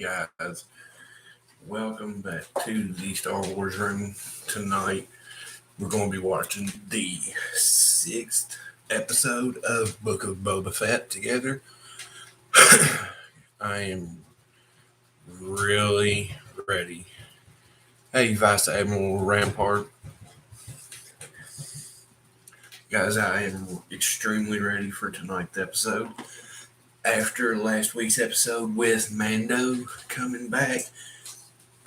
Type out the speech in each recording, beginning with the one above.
guys, welcome back to the Star Wars room. Tonight, we're going to be watching the 6th episode of Book of Boba Fett together. I am really ready. Hey, Vice Admiral Rampart. Guys, I am extremely ready for tonight's episode. After last week's episode with Mando coming back,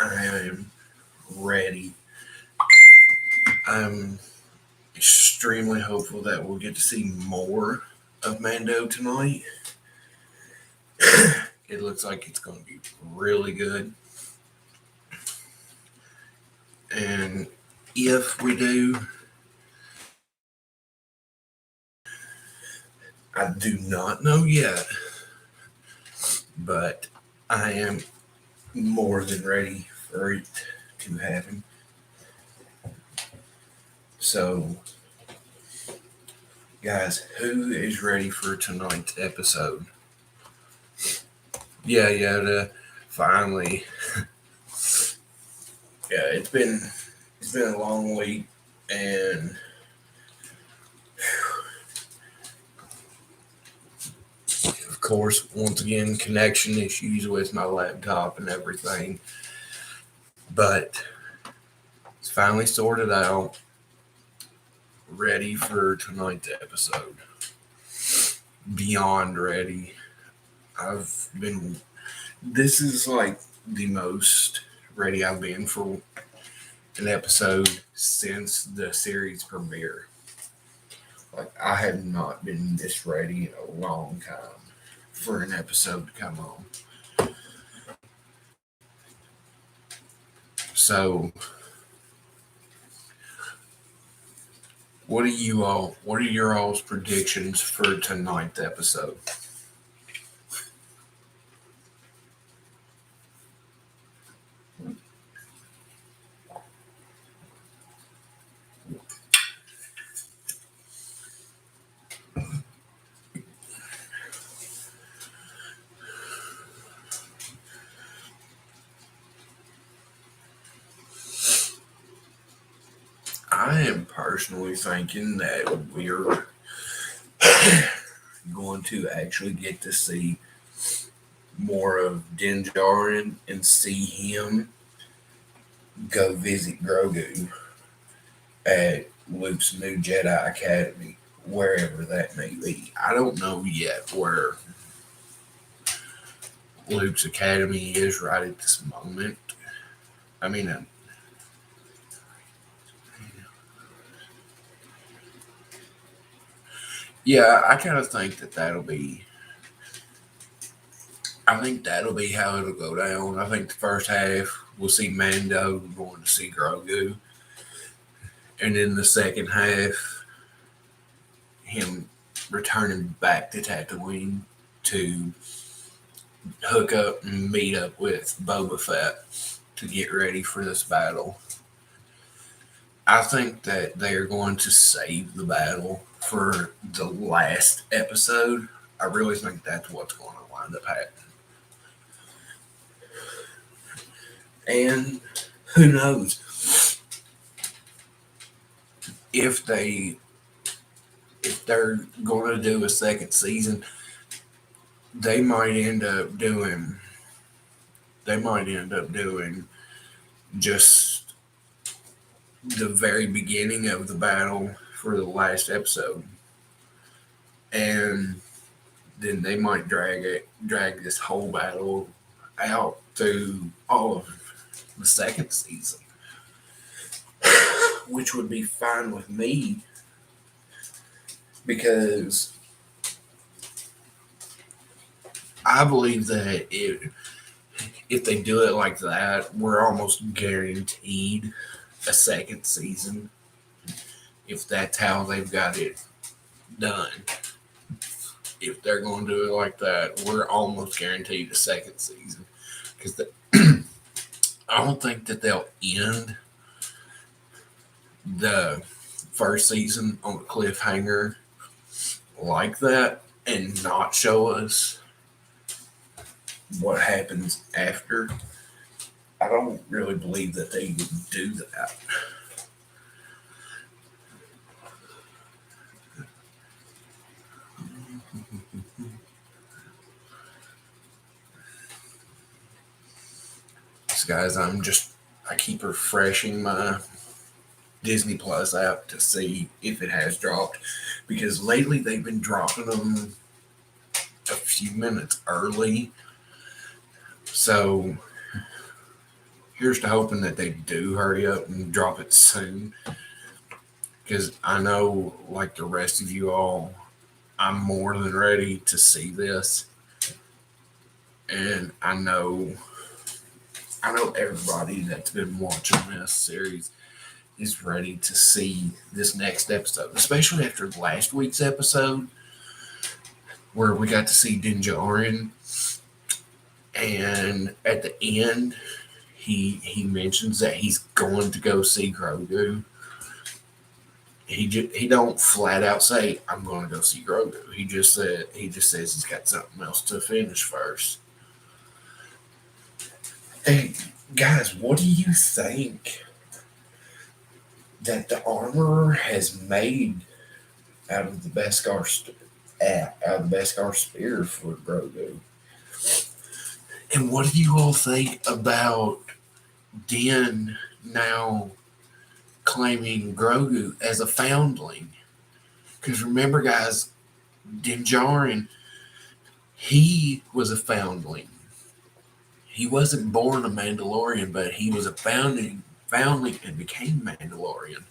I am ready. I'm extremely hopeful that we'll get to see more of Mando tonight. It looks like it's going to be really good. And if we do, I do not know yet, but I am more than ready for it to happen. So, guys, who is ready for tonight's episode? Yeah, Yoda, finally. Yeah, it's been a long week, and of course, once again, connection issues with my laptop and everything. But it's finally sorted out. Ready for tonight's episode. Beyond ready. This is like the most ready I've been for an episode since the series premiere. Like, I have not been this ready in a long time for an episode to come on. So, what are your all's predictions for tonight's episode? I am personally thinking that we're going to actually get to see more of Din Djarin and see him go visit Grogu at Luke's new Jedi Academy, wherever that may be. I don't know yet where Luke's Academy is right at this moment. I mean, yeah, I kind of think that'll be. I think that'll be how it'll go down. I think the first half we'll see Mando going to see Grogu, and then the second half, him returning back to Tatooine to hook up and meet up with Boba Fett to get ready for this battle. I think that they are going to save the battle for the last episode. I really think that's what's going to wind up happening. And who knows if they're going to do a second season, they might end up doing just the very beginning of the battle for the last episode, and then they might drag this whole battle out through all of the second season, which would be fine with me, because I believe that if they do it like that, we're almost guaranteed a second season, if that's how they've got it done. If they're going to do it like that, we're almost guaranteed a second season, because I don't think that they'll end the first season on a cliffhanger like that and not show us what happens after, I don't really believe that they would do that. So guys, I keep refreshing my Disney Plus app to see if it has dropped, because lately they've been dropping them a few minutes early. So here's to hoping that they do hurry up and drop it soon, because I know, like the rest of you all, I'm more than ready to see this, and I know everybody that's been watching this series is ready to see this next episode, especially after last week's episode where we got to see Din Djarin, and at the end he mentions that he's going to go see Grogu. He don't flat out say I'm going to go see Grogu. He just says he's got something else to finish first. Hey guys, what do you think that the armorer has made out of the Beskar spear for Grogu? And what do you all think about Din now claiming Grogu as a foundling? Because remember, guys, Din Djarin, he was a foundling. He wasn't born a Mandalorian, but he was a foundling and became Mandalorian.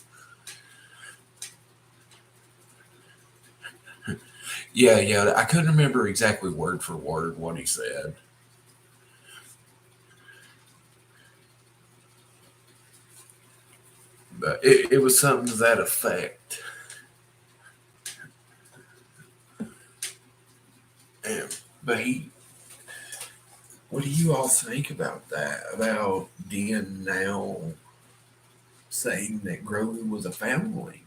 Yeah, I couldn't remember exactly word for word what he said. But it was something to that effect. But what do you all think about that? About Din now saying that Grogu was a foundling?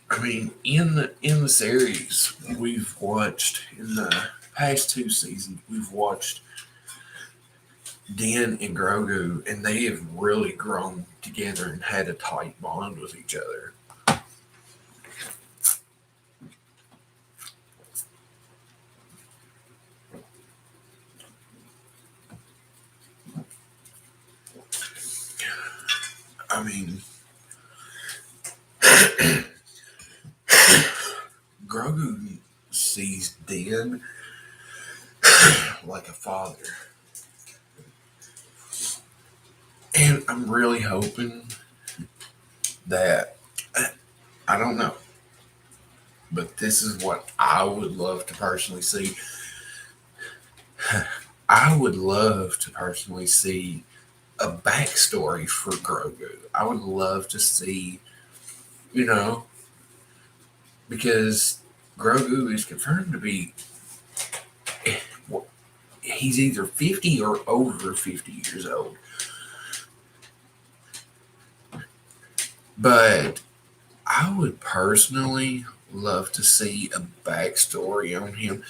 I mean, in the series we've watched, in the past 2 seasons, we've watched Din and Grogu, and they have really grown together and had a tight bond with each other. I mean, Grogu sees Din like a father. And I'm really hoping that, I don't know, but this is what I would love to personally see. I would love to personally see a backstory for Grogu. I would love to see, you know, because Grogu is confirmed to be, he's either 50 or over 50 years old. But I would personally love to see a backstory on him,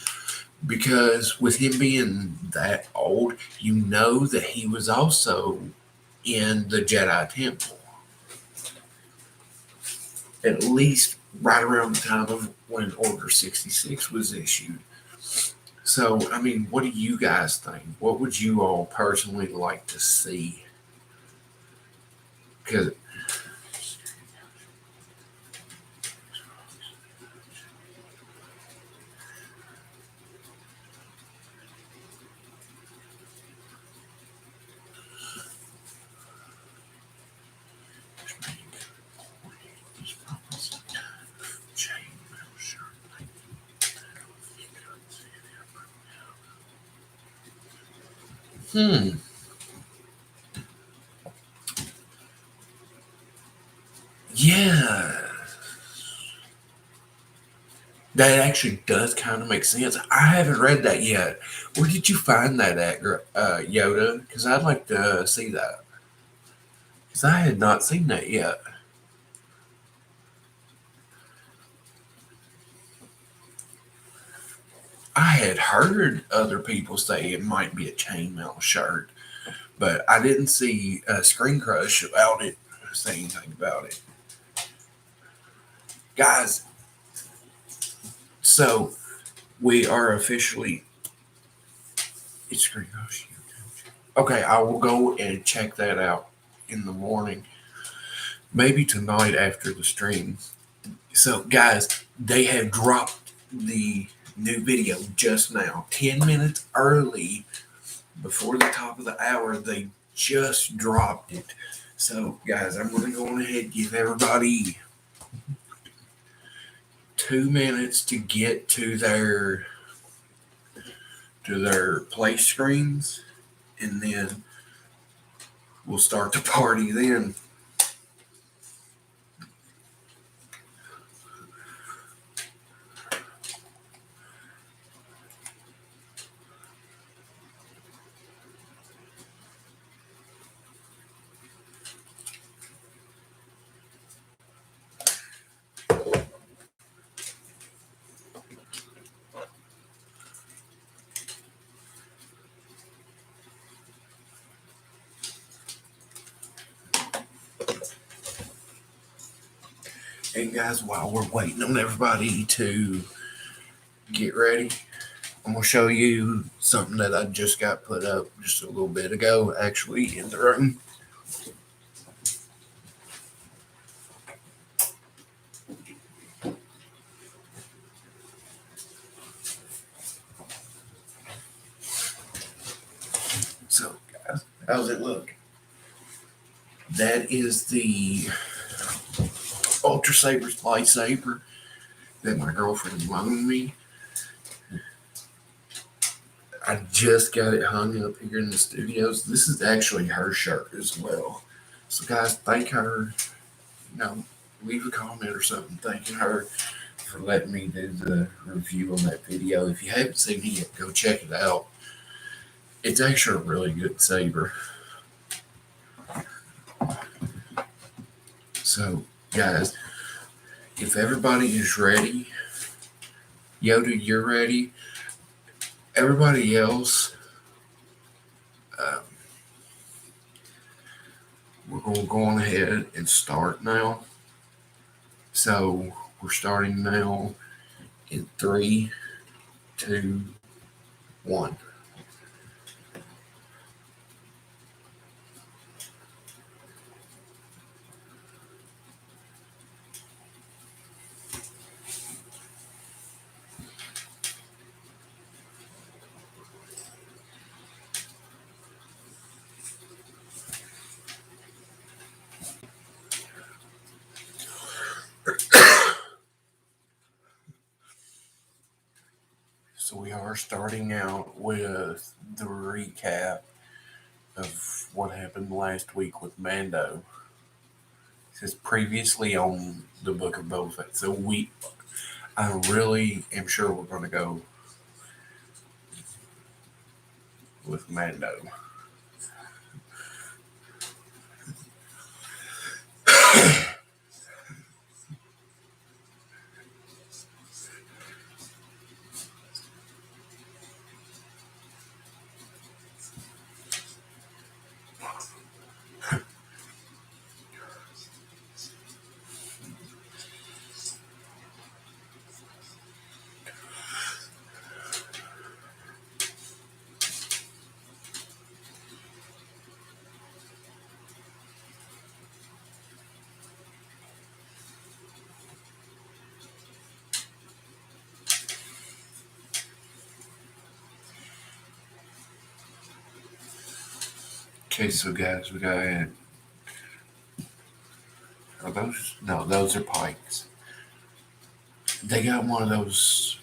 because with him being that old, you know that he was also in the Jedi Temple. At least right around the time of when Order 66 was issued. So, I mean, what do you guys think? What would you all personally like to see? Because yeah, that actually does kind of make sense. I haven't read that yet. Where did you find that at, Yoda? Because I'd like to see that. Because I had not seen that yet. I had heard other people say it might be a chainmail shirt, but I didn't see Screen Crush about it, say anything about it. Guys, so we are officially. It's Screen Crush. Okay, I will go and check that out in the morning, maybe tonight after the stream. So, guys, they have dropped the new video just now, 10 minutes early before the top of the hour. They just dropped it. So, guys, I'm going to go on ahead and give everybody 2 minutes to get to their play screens, and then we'll start the party then. And guys, while we're waiting on everybody to get ready, I'm gonna show you something that I just got put up just a little bit ago, actually, in the room. So, guys, how's it look? That is the Ultra Saber's lightsaber that my girlfriend loaned me. I just got it hung up here in the studios. This is actually her shirt as well. So, guys, thank her. Leave a comment or something thanking her for letting me do the review on that video. If you haven't seen it yet, go check it out. It's actually a really good saber. So, guys, if everybody is ready, Yoda, you're ready. Everybody else, we're going to go on ahead and start now. So, we're starting now in 3, 2, 1. So we are starting out with the recap of what happened last week with Mando. It says previously on the Book of Boba Fett. So I really am sure we're going to go with Mando. Okay, so guys, we got, are those? No, those are pikes. They got one of those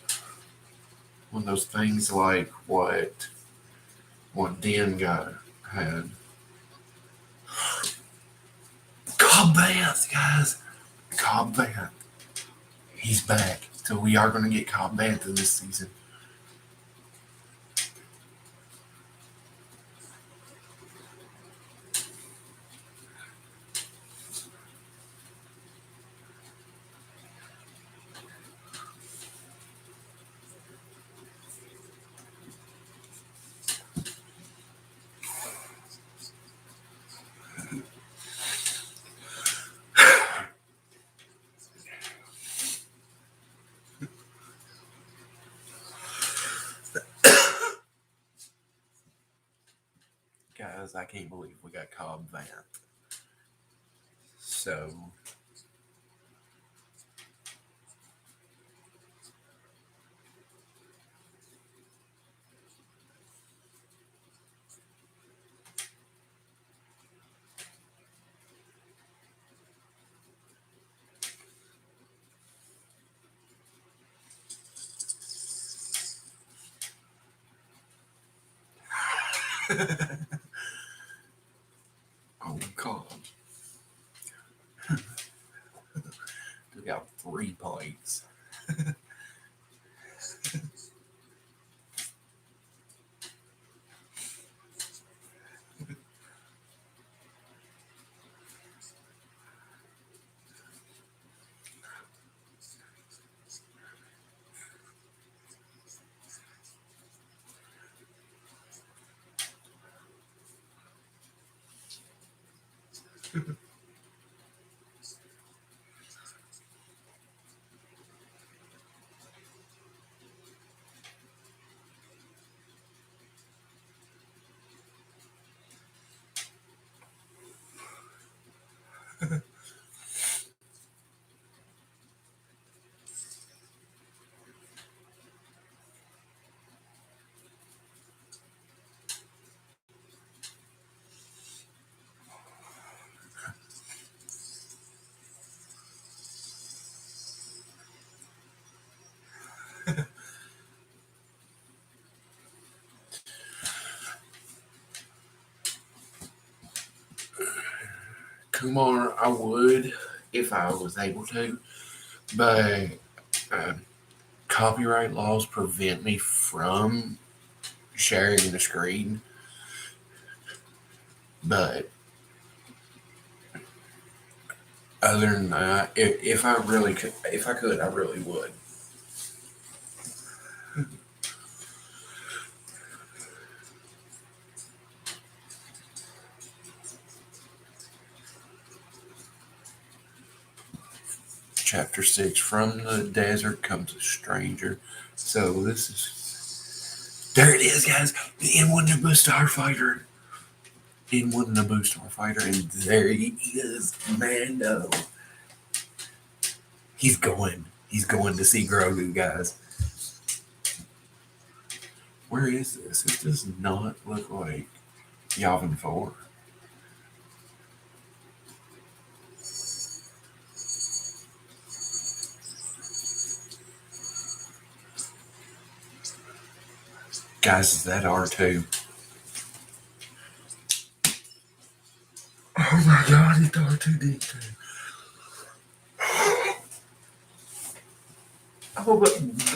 things like what Den had. Cobb Vanth, guys. Cobb Vanth. He's back. So we are going to get Cobb Vanth in this season. because I can't believe we got Cobb Vanth. So oh God, took out 3 plates. Kumar, I would if I was able to, but uh, copyright laws prevent me from sharing the screen. But other than that, if I really could, if I could, I really would. Chapter 6, from the desert comes a stranger. So this is, there it is, guys. The N1 Naboo Starfighter. N1 Naboo Starfighter, and there he is, Mando. He's going to see Grogu, guys. Where is this? It does not look like Yavin 4. Guys, is that R2? Oh my God, it's R2D2. Oh my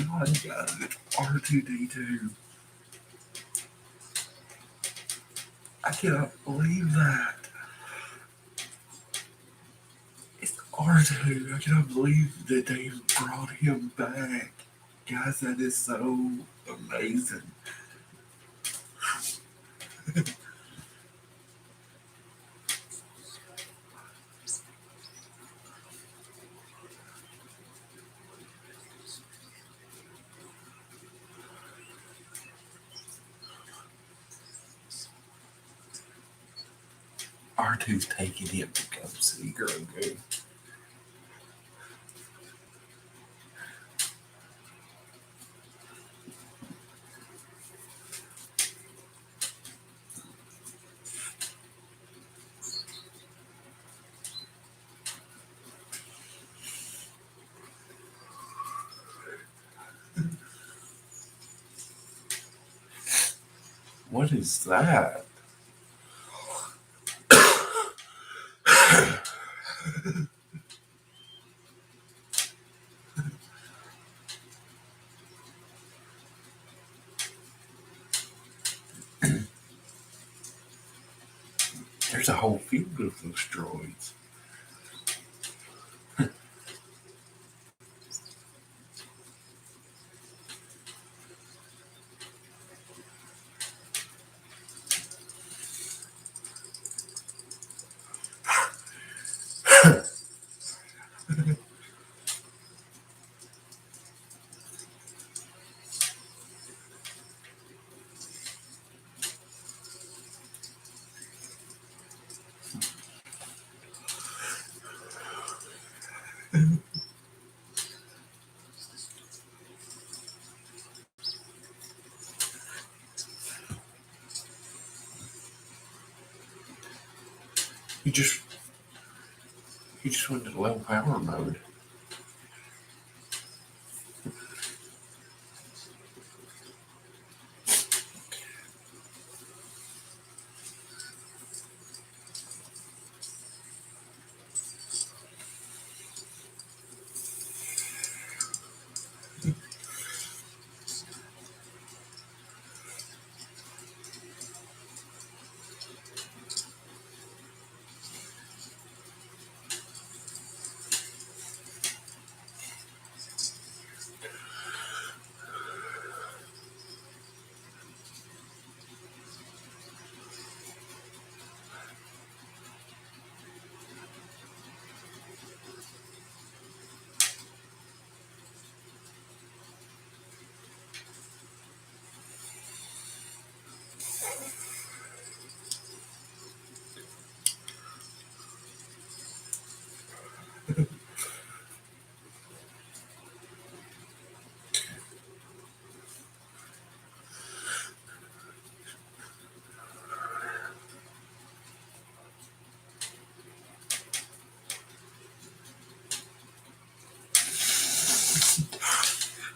God, guys, it's R2D2. I cannot believe that. It's R2. I cannot believe that they brought him back. Guys, that is so amazing. R2's taking him to come see Grogu. What is that? There's a whole field of those droids. You just went to low power mode.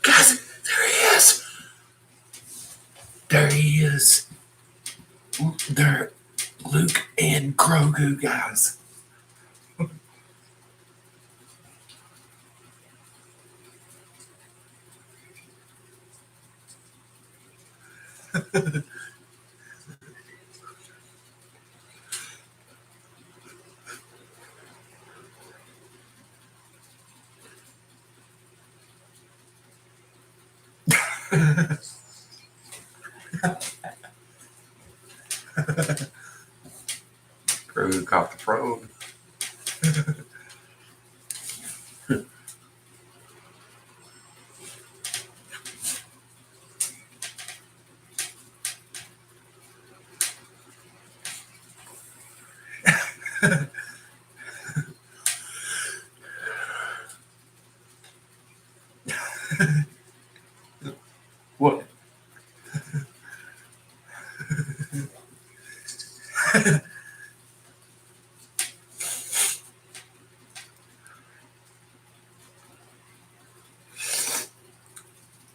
Guys, there he is. There he is. There, Luke and Grogu, guys. Grogu caught the throne. What?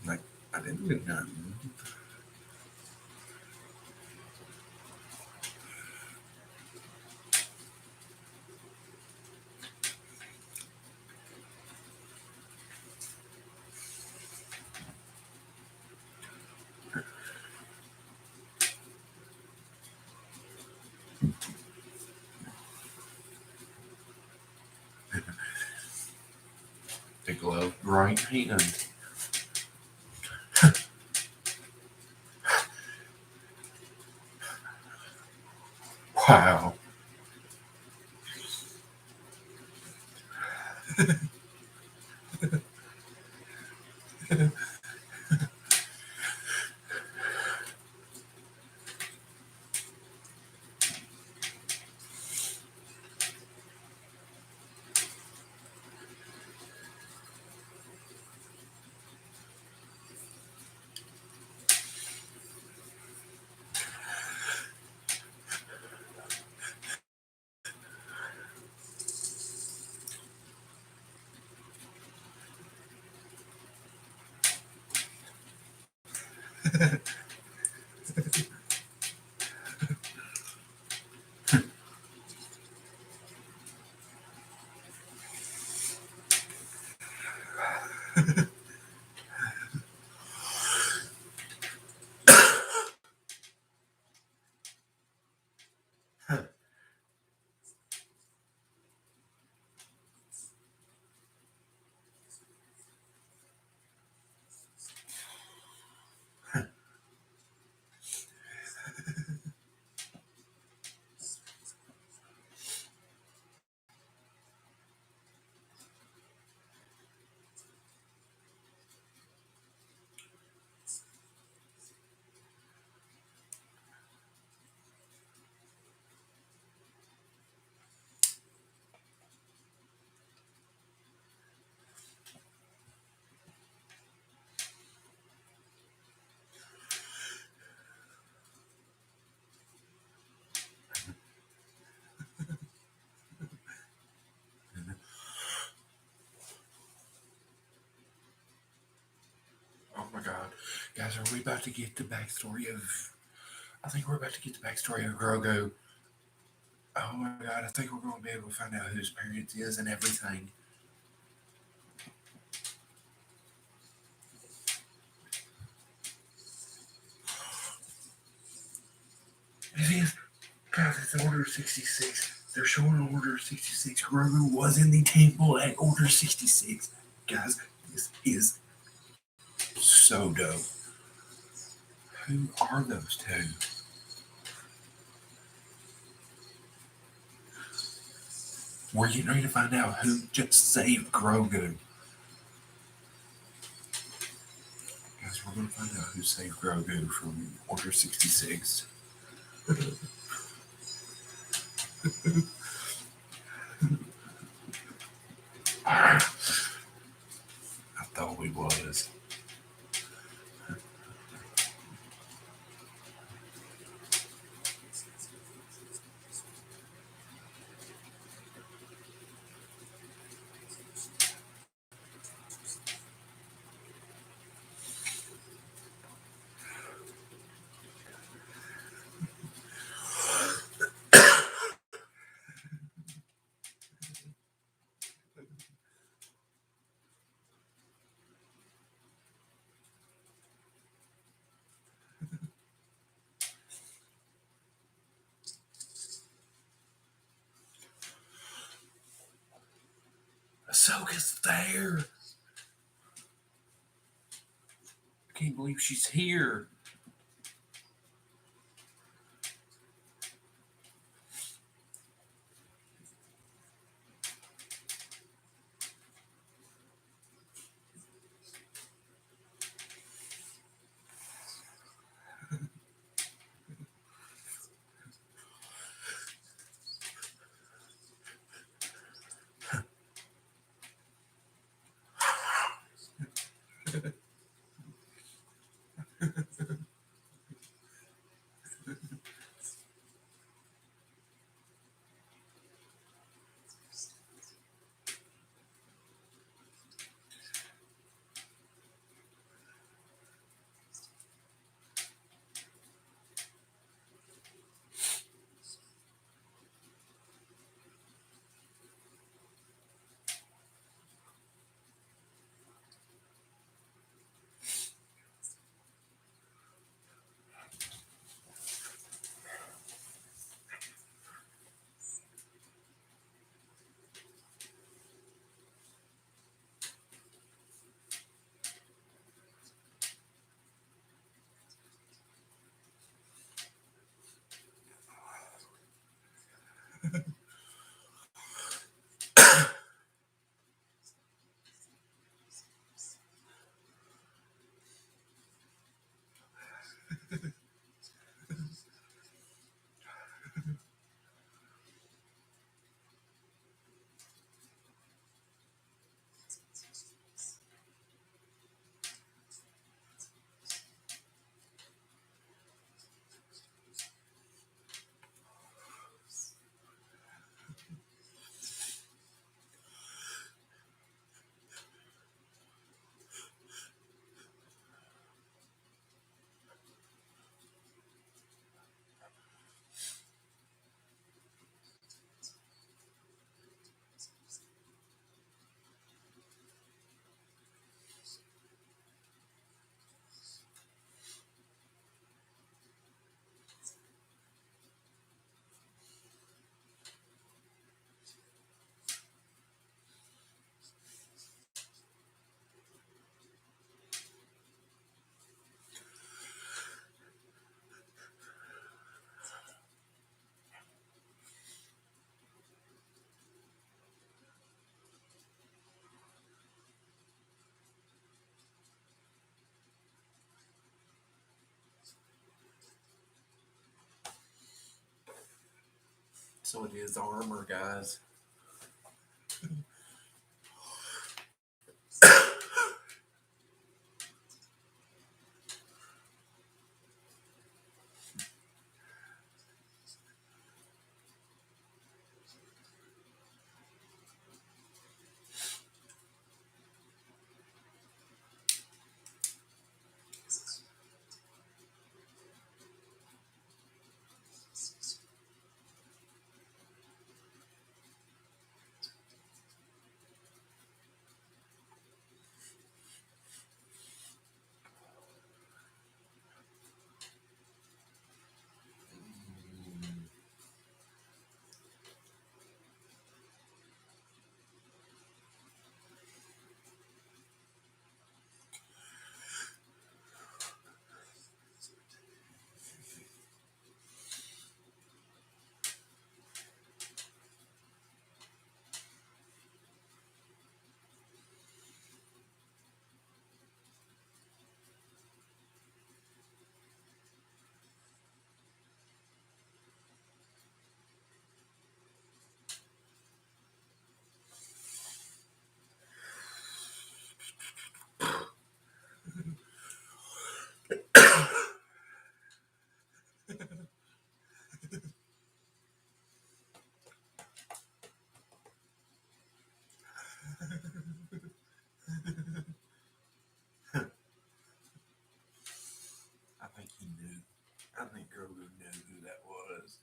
Like, I didn't do nothing. The gloved right hand. Wow. Guys, are we about to get the backstory of? I think we're about to get the backstory of Grogu. Oh my god, I think we're going to be able to find out whose parents is and everything. It is. Guys, it's Order 66. They're showing Order 66. Grogu was in the temple at Order 66. Guys, this is so dope. Who are those two? We're getting ready to find out who just saved Grogu. Guys, we're going to find out who saved Grogu from Order 66. I thought we was. Ahsoka's there. I can't believe she's here. So it is armor, guys. I think Grogu knew who that was.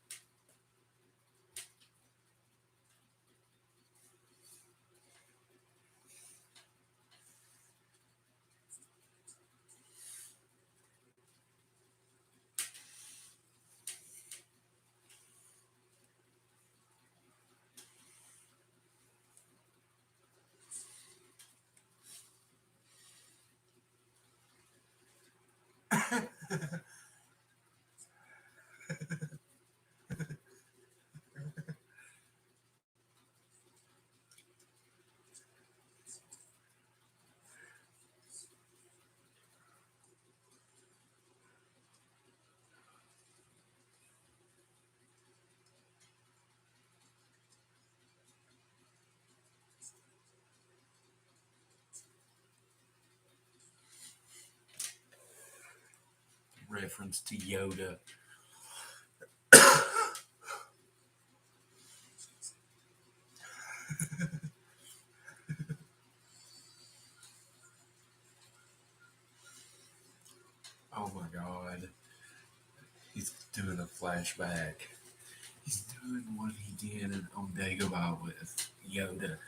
Reference to Yoda. Oh my god. He's doing a flashback. He's doing what he did on Dagobah with Yoda.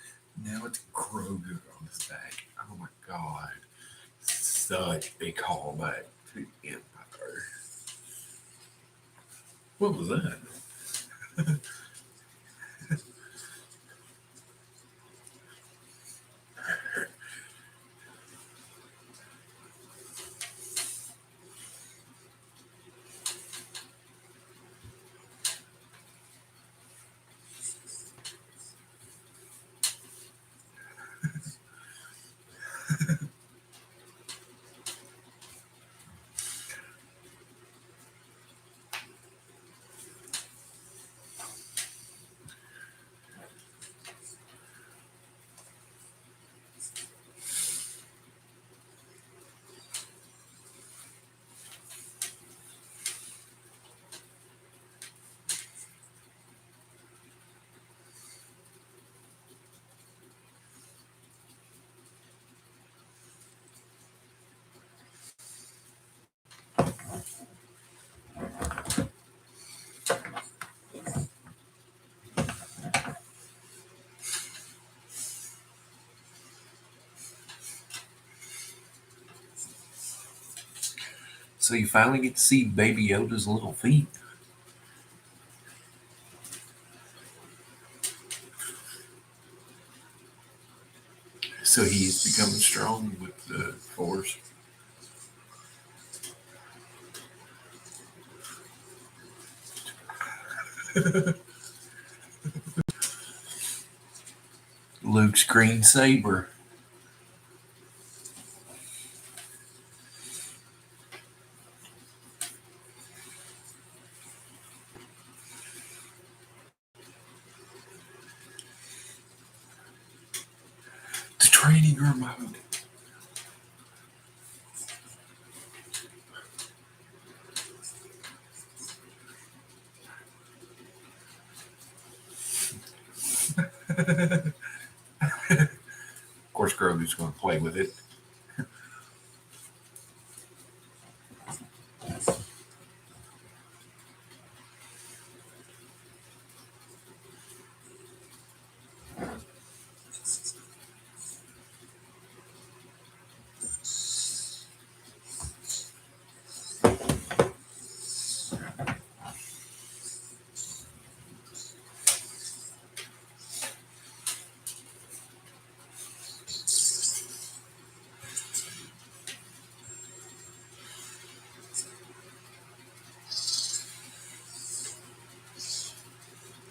Now it's Grogu on his back. Oh my god. Such a callback to Empire. What was that? So you finally get to see Baby Yoda's little feet. So he's becoming strong with the Force. Luke's green saber. The training remote. Of course, Grogu's going to play with it.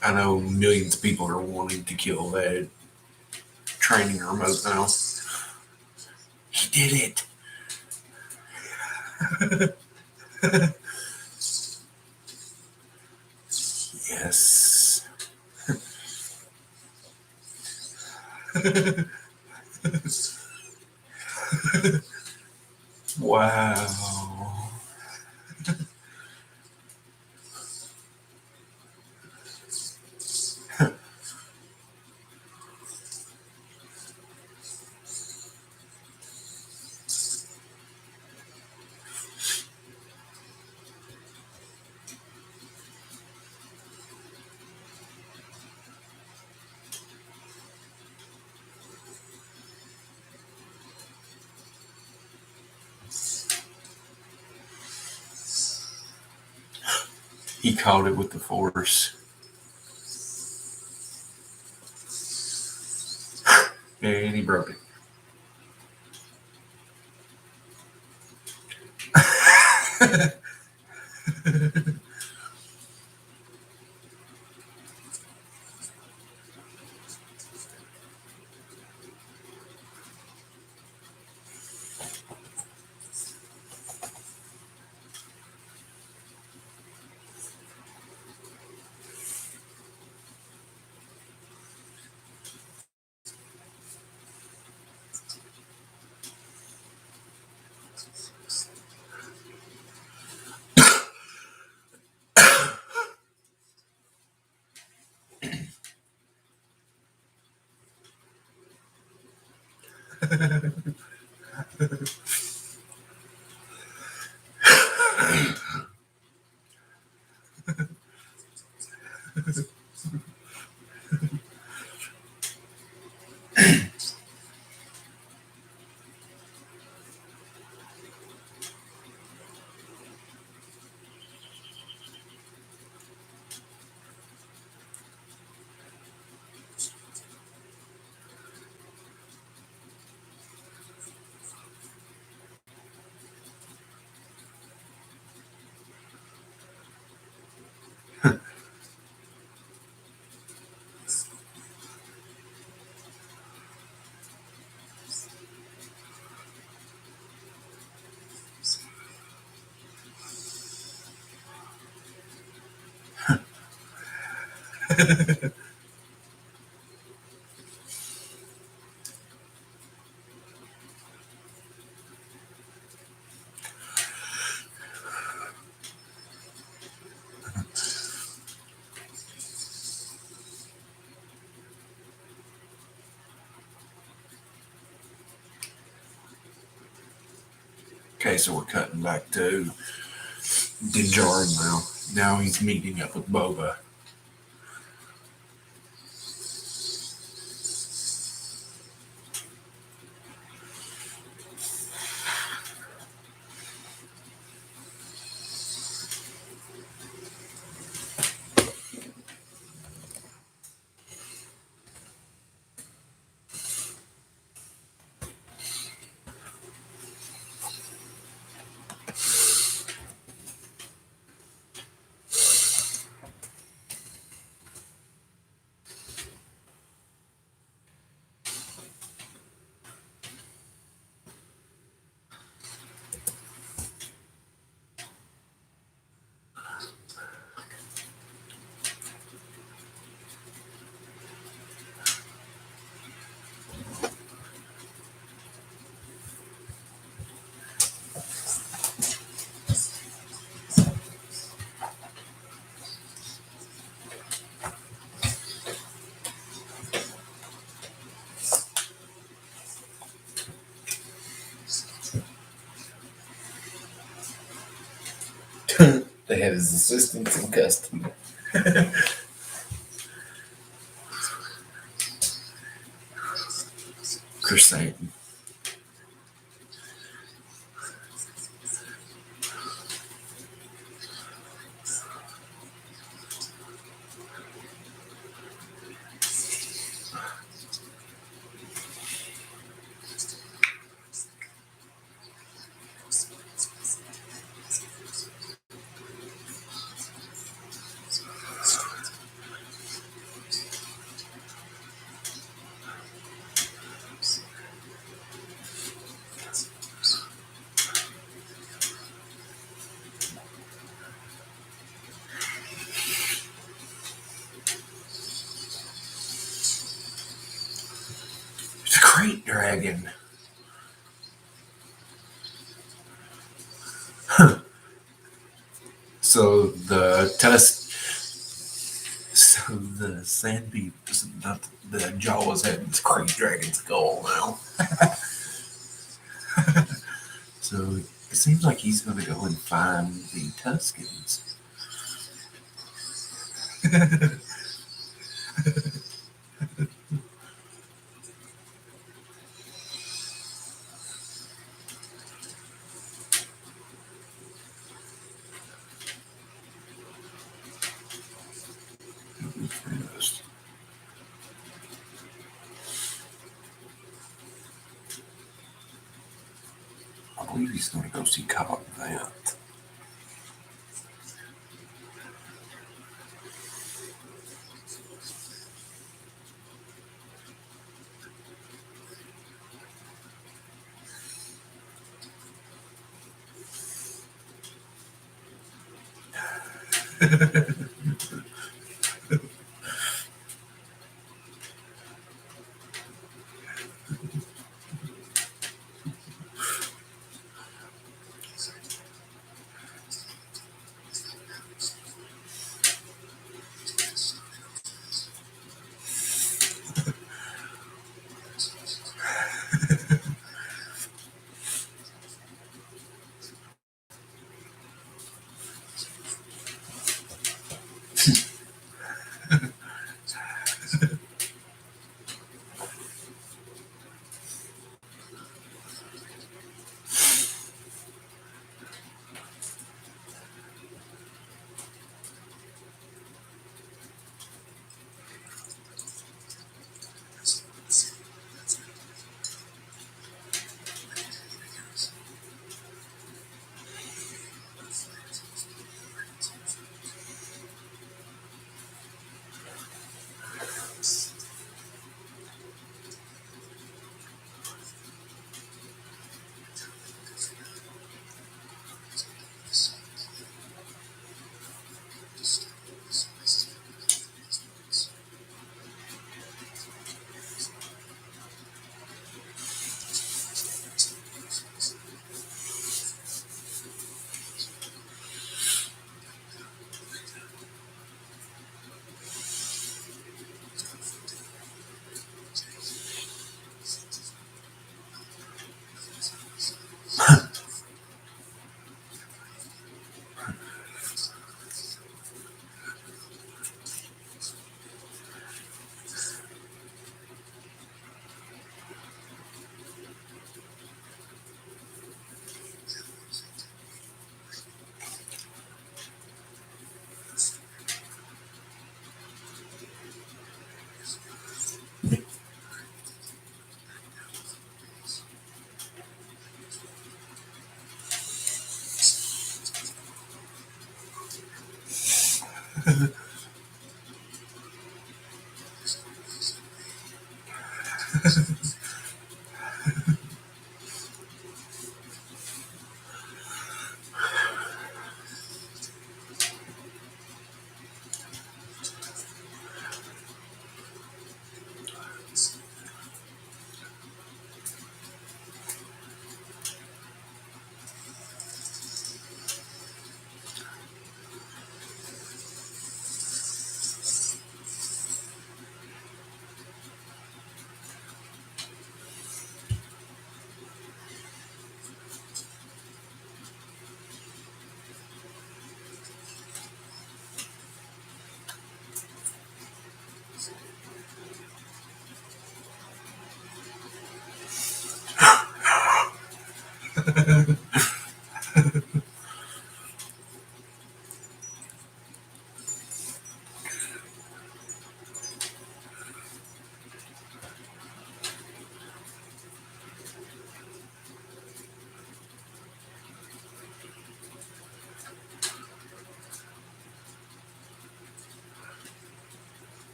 I know millions of people are wanting to kill that training remote now. He did it. Yes. Wow. He caught it with the force. And he broke it. Okay, so we're cutting back to Dinjar now. Now he's meeting up with Boba. They have his assistants in custody. Chrysanthemum. It's a great dragon. So the so the sand peeps, not the Jawas, have this great dragon skull now. So it seems like he's going to go and find the Tuscans. I believe he's going to go see Cobb Vanth.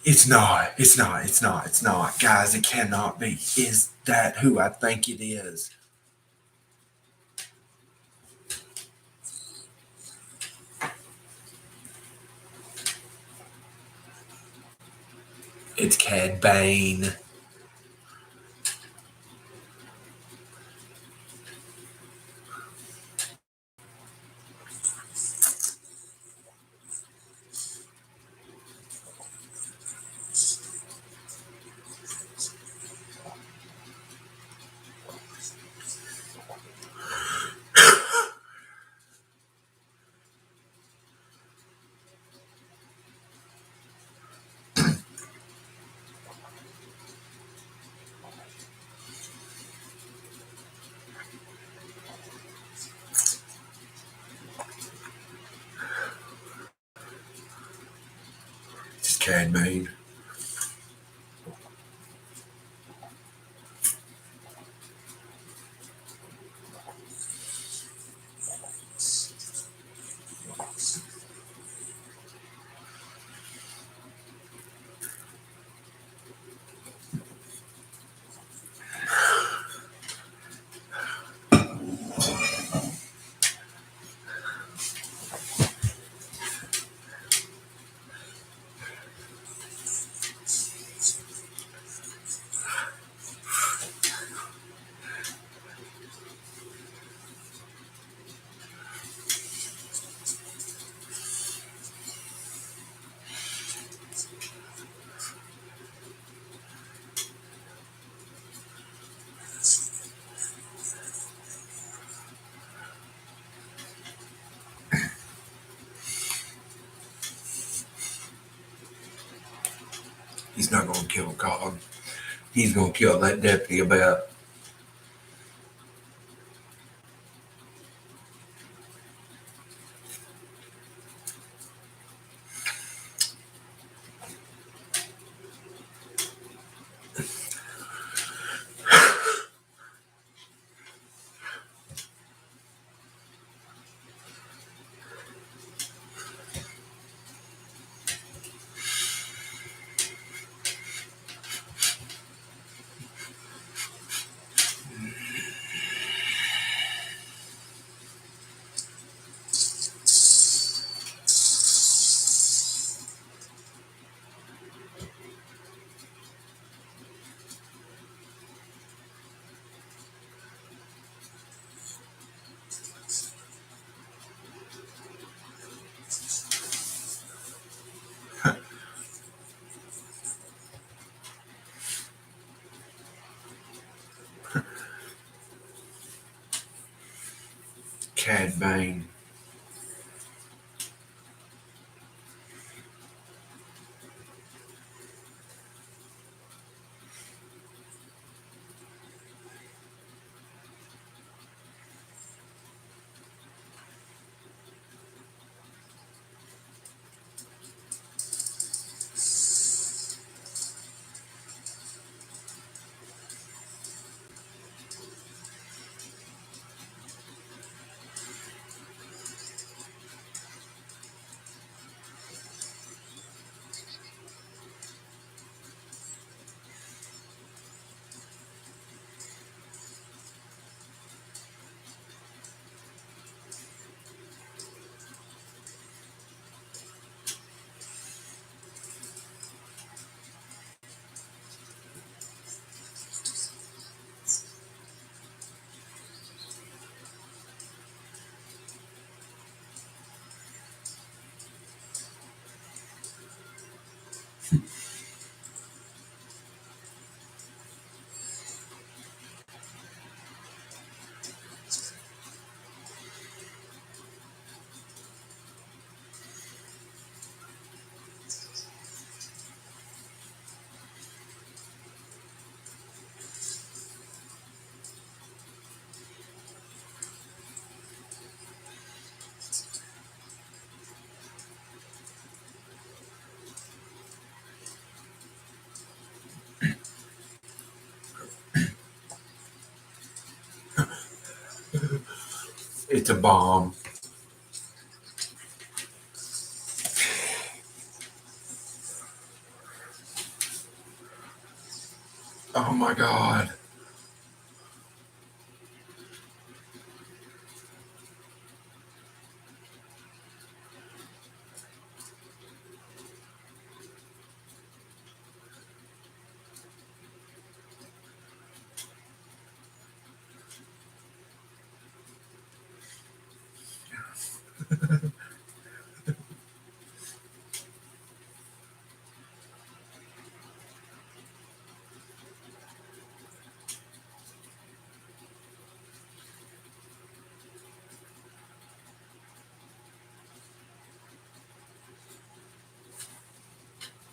It's not. It's not. It's not. It's not. Guys, it cannot be. Is that who I think it is? It's Cad Bane. It's Cad Bane. He's not going to kill Cog. He's going to kill that deputy about. Cad Bane. It's a bomb. Oh my God.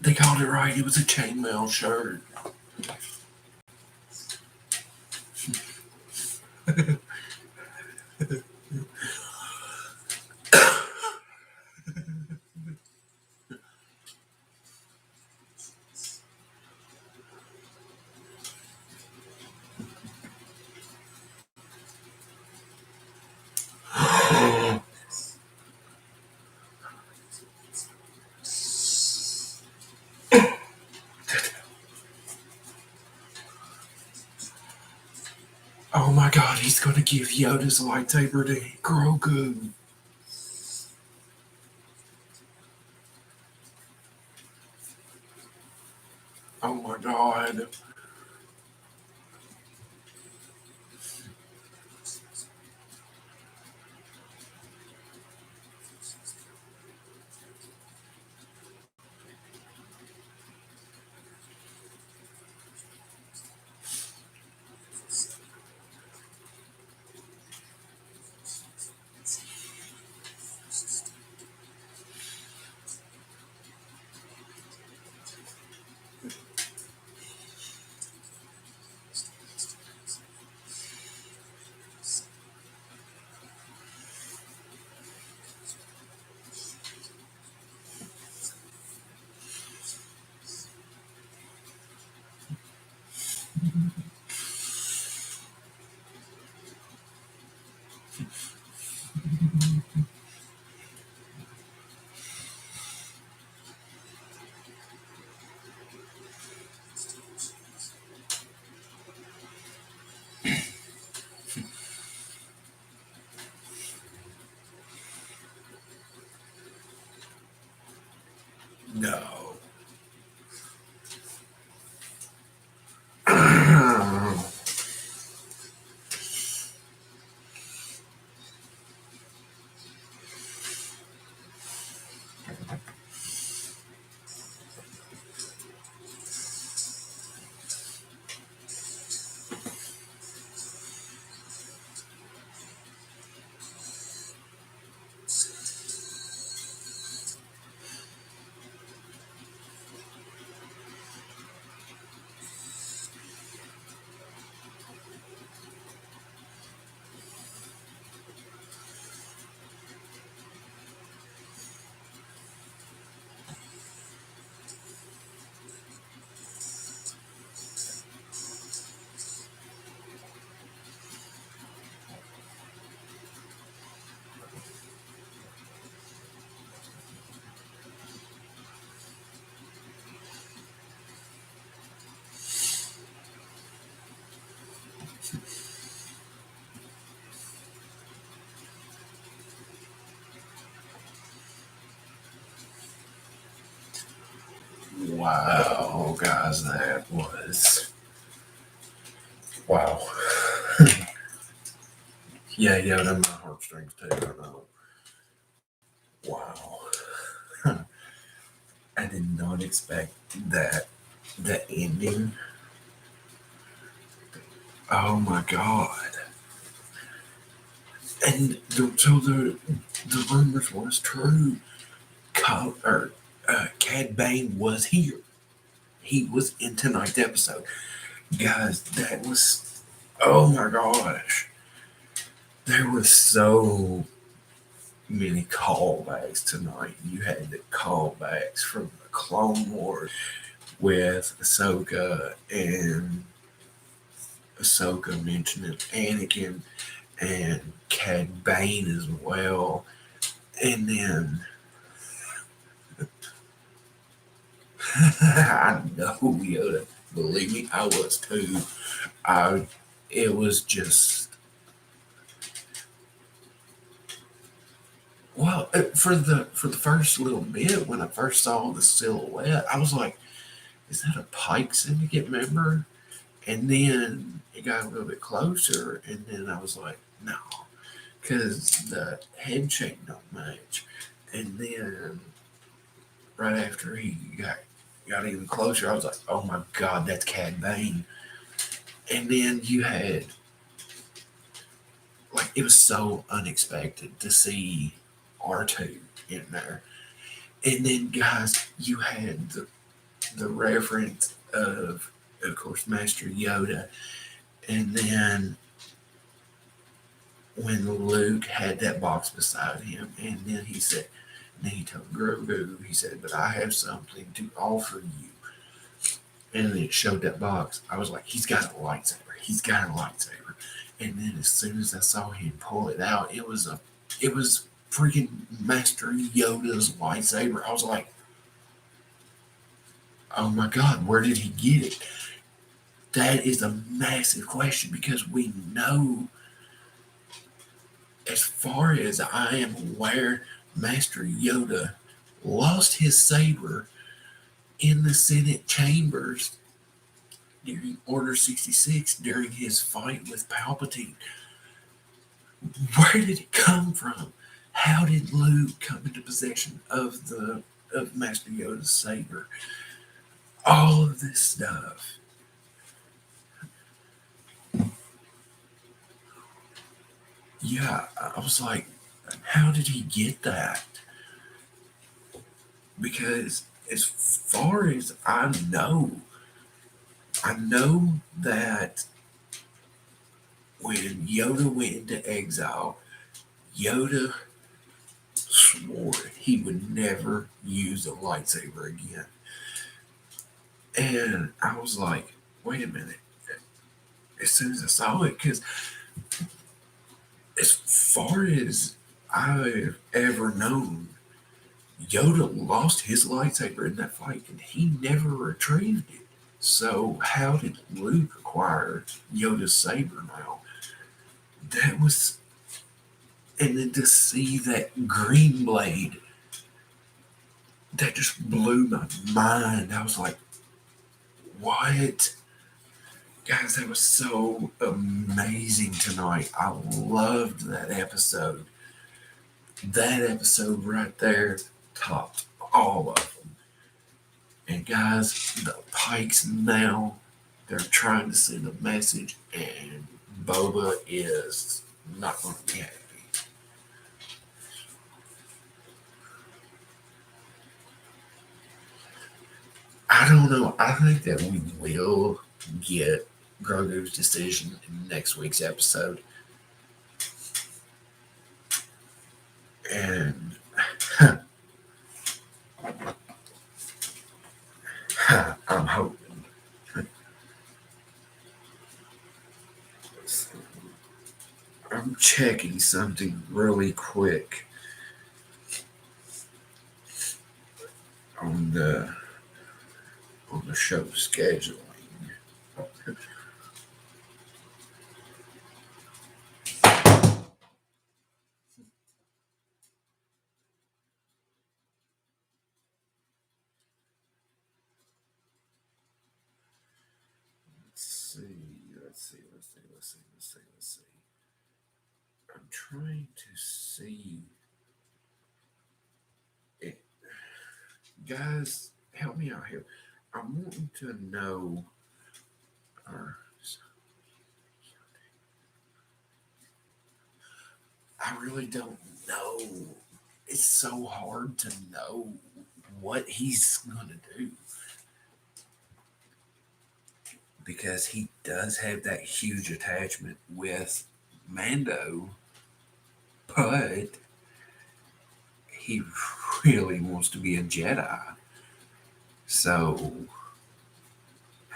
They called it right. It was a chainmail shirt. Oh my god, he's gonna give Yoda's lightsaber to Grogu. Oh my god. No. Wow, guys, that was wow. Yeah, yeah, them my heartstrings too. I know. Wow. I did not expect that. The ending. Oh my god. And so the rumors was true. Cad Bane was here. He was in tonight's episode. Guys, that was, oh my gosh. There was so many callbacks tonight. You had the callbacks from the Clone Wars with Ahsoka and Ahsoka mentioning Anakin and Cad Bane as well. And then I know Yoda. Believe me, I was too. It was just well for the first little bit when I first saw the silhouette, I was like, "Is that a Pike Syndicate member?" And then it got a little bit closer, and then I was like, "No," because the head shape don't match. And then right after he got even closer, I was like, "Oh my god, that's Cad Bane." And then you had like it was so unexpected to see R2 in there. And then guys, you had the reference of course, Master Yoda. And then when Luke had that box beside him, and then he said, and then he told Grogu, he said, but I have something to offer you. And then it showed that box. I was like, he's got a lightsaber. He's got a lightsaber. And then as soon as I saw him pull it out, it was freaking Master Yoda's lightsaber. I was like, oh my God, where did he get it? That is a massive question because we know, as far as I am aware, Master Yoda lost his saber in the Senate chambers during Order 66 during his fight with Palpatine. Where did it come from? How did Luke come into possession of Master Yoda's saber? All of this stuff. Yeah, I was like, how did he get that? Because as far as I know that when Yoda went into exile, Yoda swore he would never use a lightsaber again. And I was like, wait a minute. As soon as I saw it, because as far as I've ever known, Yoda lost his lightsaber in that fight and he never retrieved it. So how did Luke acquire Yoda's saber now? That was, and then to see that green blade, that just blew my mind. I was like, what? Guys, that was so amazing tonight. I loved that episode. That episode right there topped all of them. And guys, the Pikes now, they're trying to send a message, and Boba is not going to be happy. I don't know. I think that we will get Grogu's decision in next week's episode. And I'm hoping. I'm checking something really quick on the show scheduling. Let's see. I'm trying to see it. Guys, help me out here. I'm wanting to know. I really don't know. It's so hard to know what he's going to do. Because he does have that huge attachment with Mando, but he really wants to be a Jedi. So,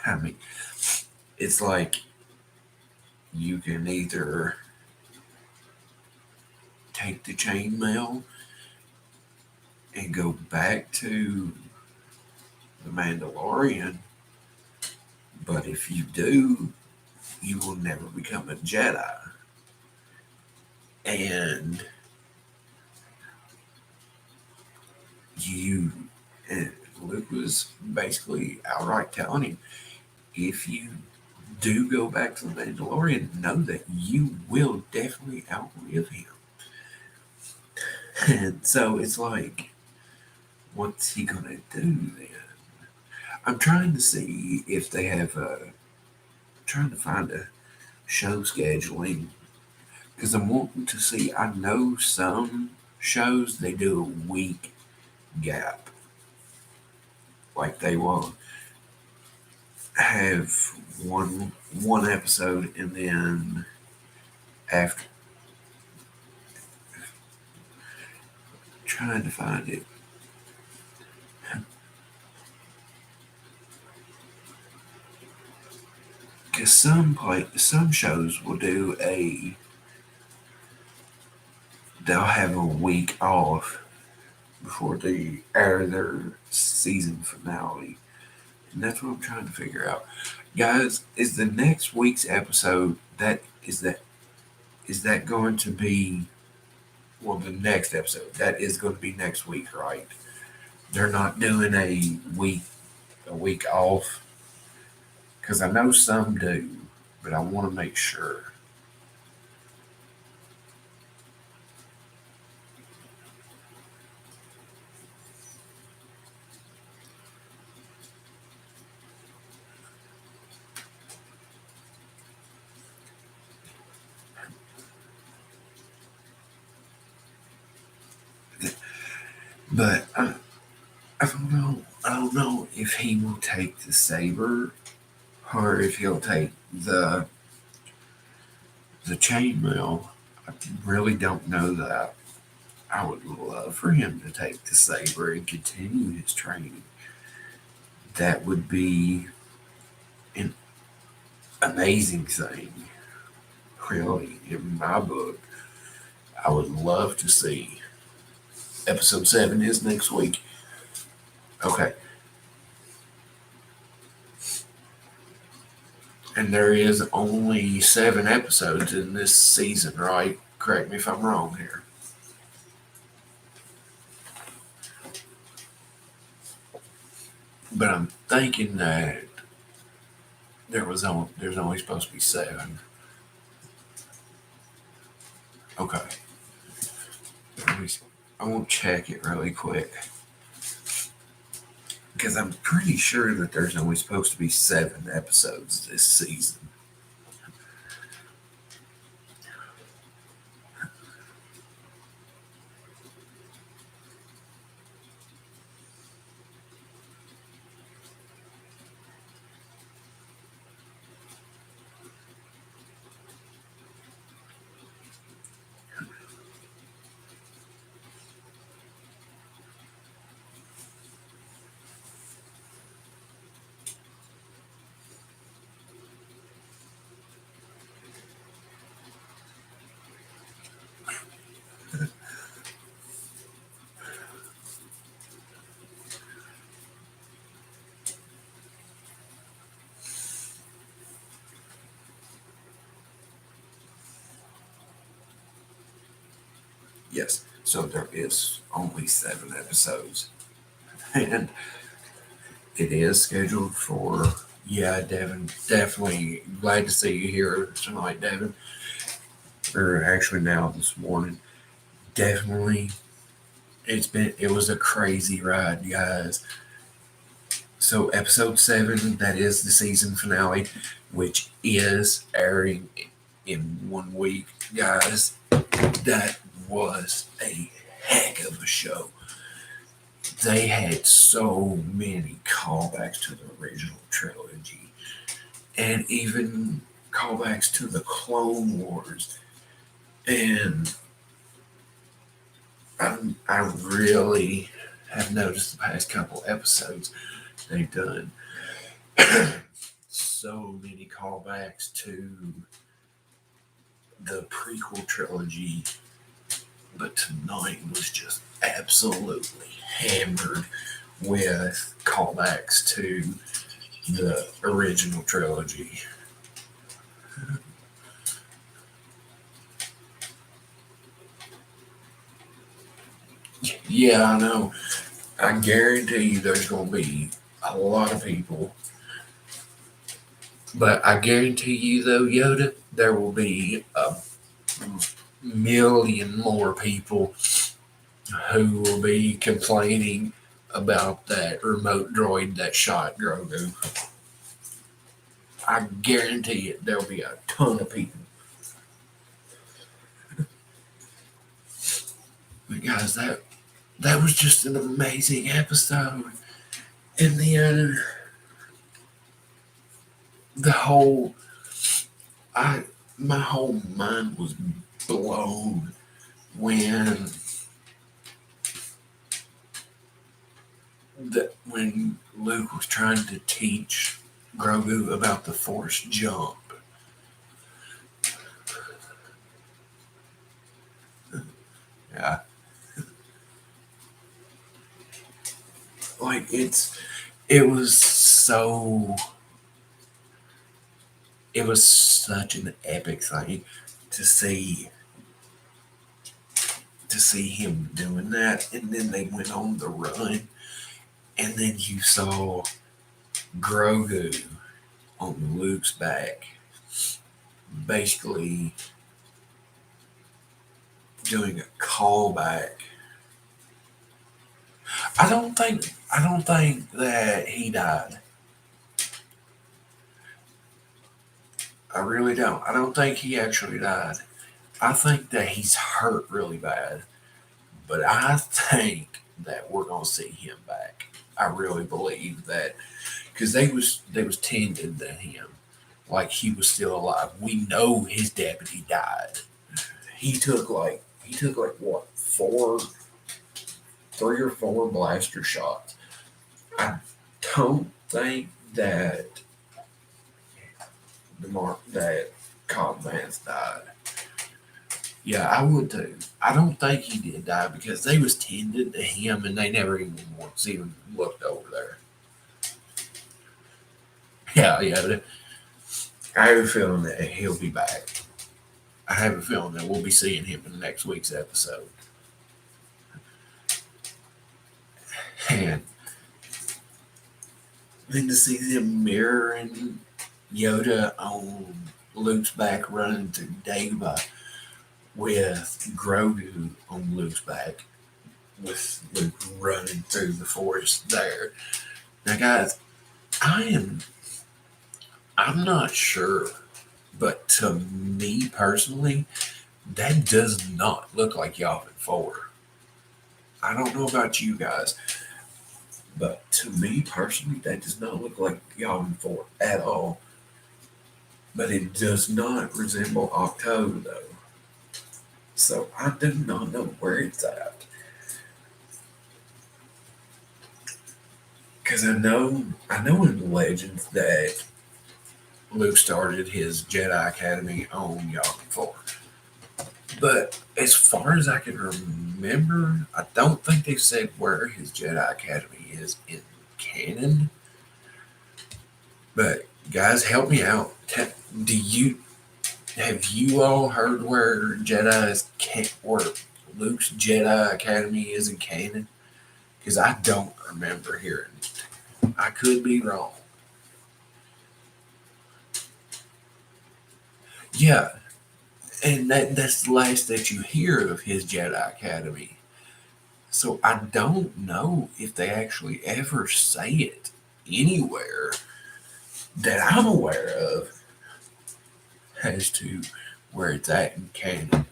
I mean, it's like you can either take the chainmail and go back to the Mandalorian, but if you do, you will never become a Jedi. And Luke was basically outright telling him, if you do go back to the Mandalorian, know that you will definitely outlive him. And so it's like, what's he gonna do then? I'm trying to see if they have trying to find a show scheduling, because I'm wanting to see. I know some shows they do a week gap, like they will have one episode, and then after trying to find it. Because some shows will they'll have a week off before they air their season finale, and that's what I'm trying to figure out. Guys, is the next week's episode is that going to be, well, the next episode that is going to be next week, right? They're not doing a week off, because I know some do, but I want to make sure. But I don't know. I don't know if he will take the saber or if he'll take the chainmail. I really don't know that. I would love for him to take the saber and continue his training. That would be an amazing thing, really, in my book. I would love to see. Episode 7 is next week. Okay. And there is only 7 episodes in this season, right? Correct me if I'm wrong here. But I'm thinking that there's only supposed to be 7. Okay. I won't check it really quick, because I'm pretty sure that there's only supposed to be 7 episodes this season. Yes, so there is only 7 episodes. And it is scheduled for, yeah, Devin, definitely glad to see you here tonight, Devin. Or actually now this morning. Definitely, it was a crazy ride, guys. So episode 7, that is the season finale, which is airing in 1 week, guys. That was a heck of a show. They had so many callbacks to the original trilogy, and even callbacks to the Clone Wars. And I really have noticed the past couple episodes they've done so many callbacks to the prequel trilogy, but tonight was just absolutely hammered with callbacks to the original trilogy. Yeah, I know. I guarantee you there's going to be a lot of people. But I guarantee you, though, Yoda, there will be a million more people who will be complaining about that remote droid that shot Grogu. I guarantee it, there'll be a ton of people. But guys, that was just an amazing episode. And then the whole I my whole mind was blown when when Luke was trying to teach Grogu about the Force jump. Yeah, like it was so it was such an epic thing to see him doing that, and then they went on the run, and then you saw Grogu on Luke's back, basically doing a callback. I don't think that he died. I really don't. I don't think he actually died. I think that he's hurt really bad, but I think that we're gonna see him back. I really believe that because they was tending to him like he was still alive. We know his deputy died. He took like what 3 or 4 blaster shots. I don't think that that Cobb Vance died. Yeah, I would too. I don't think he did die because they was tending to him and they never even looked over there. Yeah. I have a feeling that he'll be back. I have a feeling that we'll be seeing him in next week's episode. And then to see them mirroring Yoda on Luke's back running to Dagobah with Grogu on Luke's back with Luke running through the forest there. Now guys, I'm not sure, but to me personally, that does not look like Yavin 4. I don't know about you guys, but to me personally, that does not look like Yavin 4 at all. But it does not resemble Octo though. So I do not know where it's at. Because I know in Legends that Luke started his Jedi Academy on Yavin 4. But as far as I can remember, I don't think they said where his Jedi Academy is in canon. But guys, help me out. Do you have you all heard where where Luke's Jedi Academy is in canon? Because I don't remember hearing it. I could be wrong. Yeah, and that's the last that you hear of his Jedi Academy. So I don't know if they actually ever say it anywhere that I'm aware of as to where it's at in canon.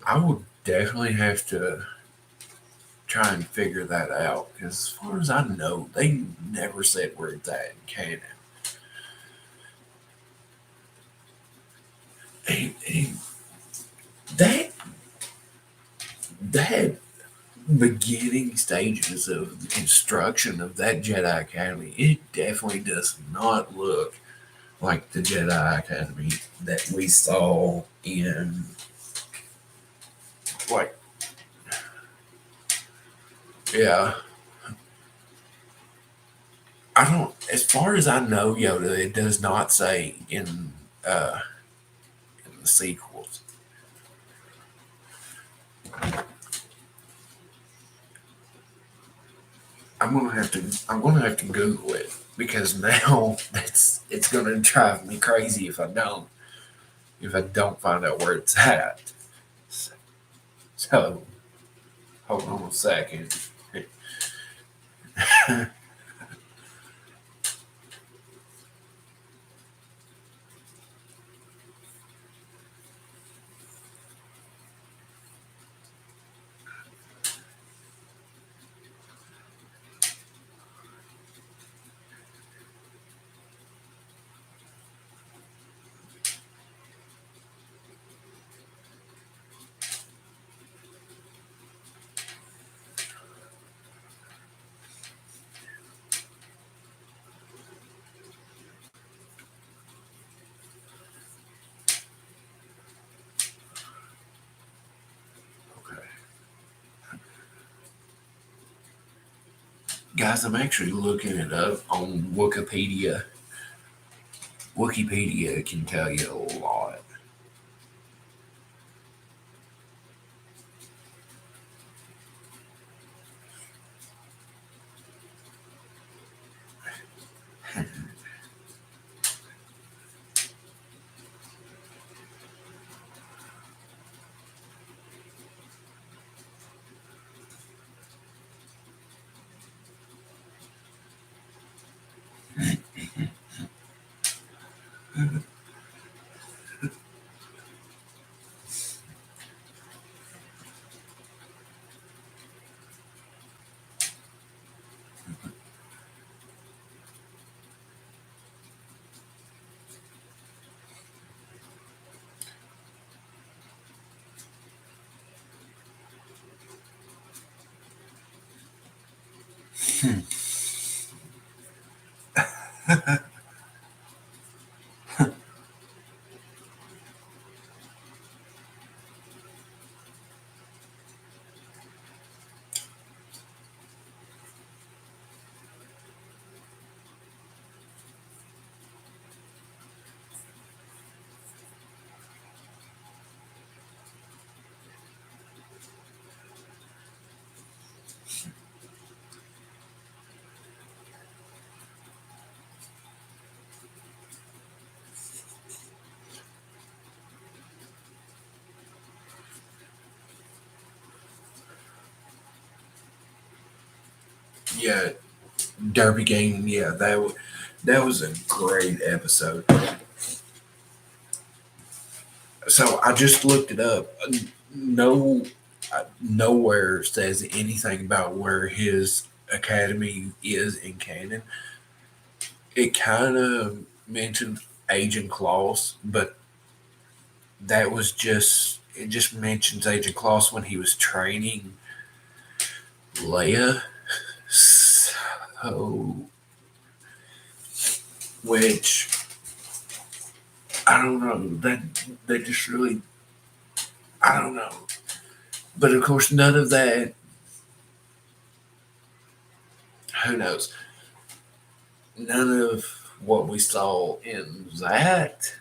I would definitely have to try and figure that out because, as far as I know, they never said where it's at in canon. And that that beginning stages of the construction of that Jedi Academy, it definitely does not look like the Jedi Academy that we saw in like yeah. I don't as far as I know, Yoda, it does not say in the sequels. I'm gonna have to Google it because now it's gonna drive me crazy if I don't find out where it's at. So hold on a second. Guys, I'm actually looking it up on Wikipedia. Wikipedia can tell you a lot. Yeah, Derby Gang. Yeah, that was a great episode. So I just looked it up. No, nowhere says anything about where his academy is in canon. It kind of mentions Agent Claus, but that was just it. Just mentions Agent Claus when he was training Leia. So, which I don't know. That just really I don't know. But of course, none of that. Who knows? None of what we saw in that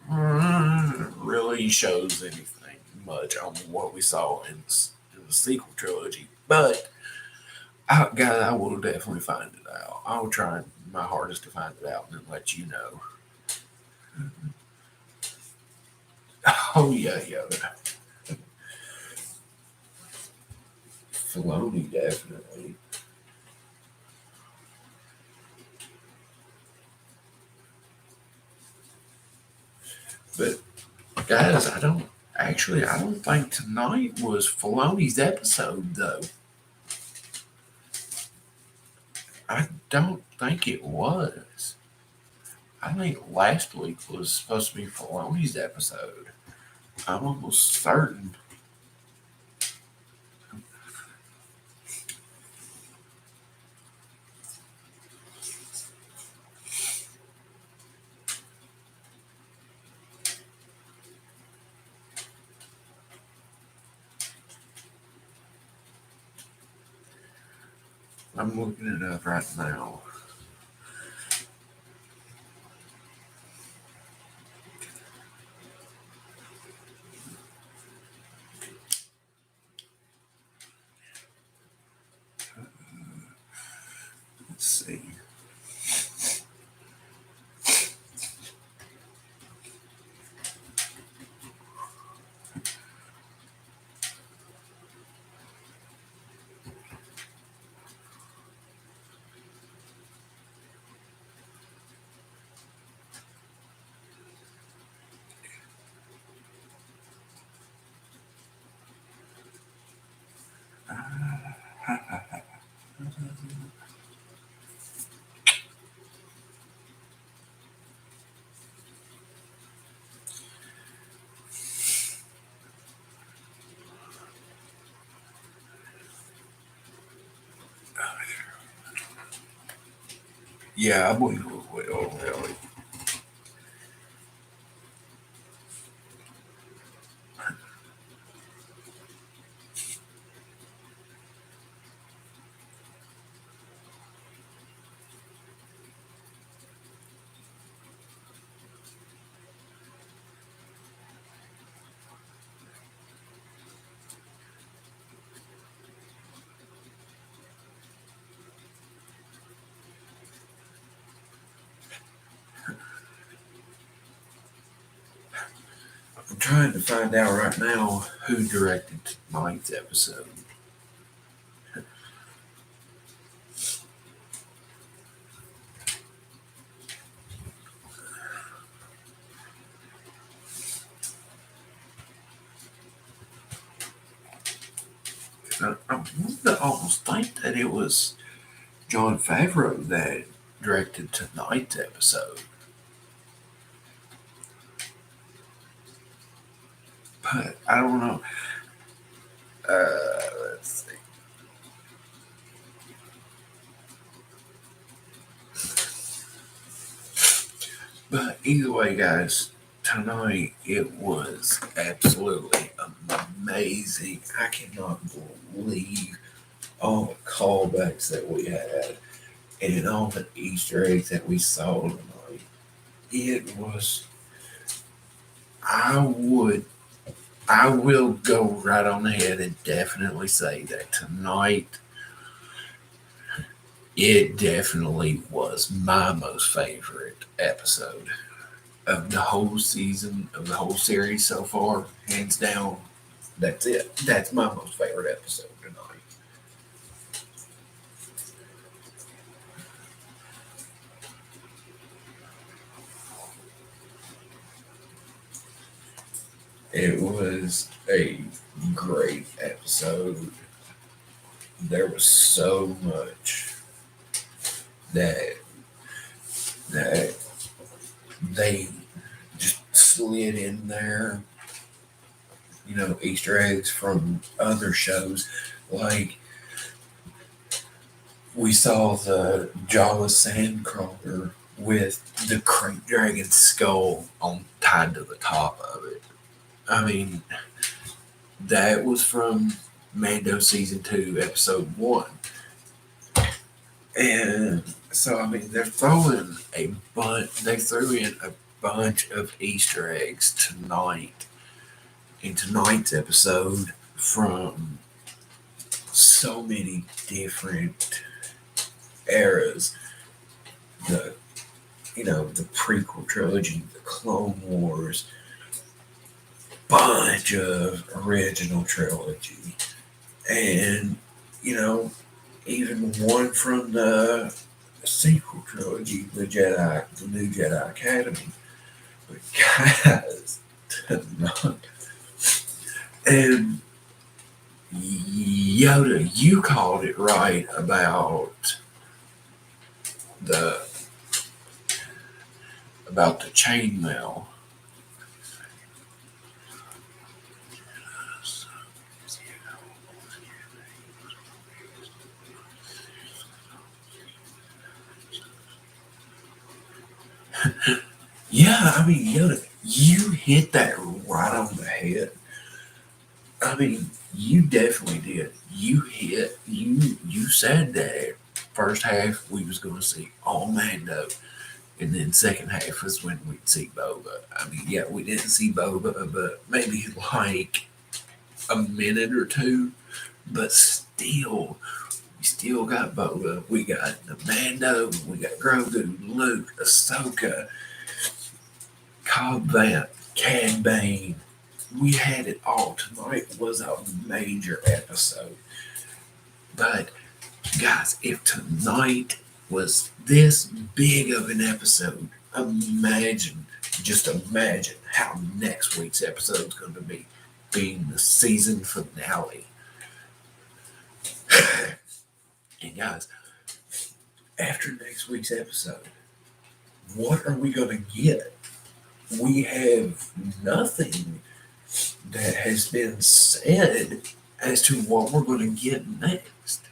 really shows anything much on what we saw in the sequel trilogy. But guys, I will definitely find it out. I'll try my hardest to find it out and then let you know. Oh yeah, yeah. Filoni definitely. But guys, I don't think tonight was Filoni's episode though. I don't think it was. I think last week was supposed to be Filoni's episode. I'm almost certain. I'm looking it up right now. Let's see. Yeah, I believe it was Will. Really. trying to find out right now who directed tonight's episode. I would almost think that it was Jon Favreau that directed tonight's episode. But I don't know. Let's see. But either way, guys, tonight it was absolutely amazing. I cannot believe all the callbacks that we had and all the Easter eggs that we saw tonight. It was, I will go right on ahead and definitely say that tonight, it definitely was my most favorite episode of the whole season, of the whole series so far. Hands down, that's it. That's my most favorite episode tonight. It was a great episode. There was so much that they just slid in there. You know, Easter eggs from other shows. Like, we saw the Jawa Sandcrawler with the Crate Dragon skull tied to the top of it. I mean, that was from Mando Season 2, Episode 1. And so, I mean, they threw in a bunch of Easter eggs tonight, in tonight's episode, from so many different eras. The prequel trilogy, the Clone Wars, bunch of original trilogy, and even one from the sequel trilogy, the New Jedi Academy. But guys, and Yoda, you called it right about the chainmail. Yeah, I mean, Yoda, you hit that right on the head. I mean, you definitely did. You said that first half we was going to see all Mando, and then second half was when we'd see Boba. I mean, yeah, we didn't see Boba, but maybe like a minute or two, but still, we still got Boba. We got the Mando, we got Grogu, Luke, Ahsoka, Cobb Vanth, Cad Bane. We had it all. Tonight was a major episode. But guys, if tonight was this big of an episode, just imagine how next week's episode is going to be, being the season finale. And guys, after next week's episode, what are we going to get? We have nothing that has been said as to what we're going to get next.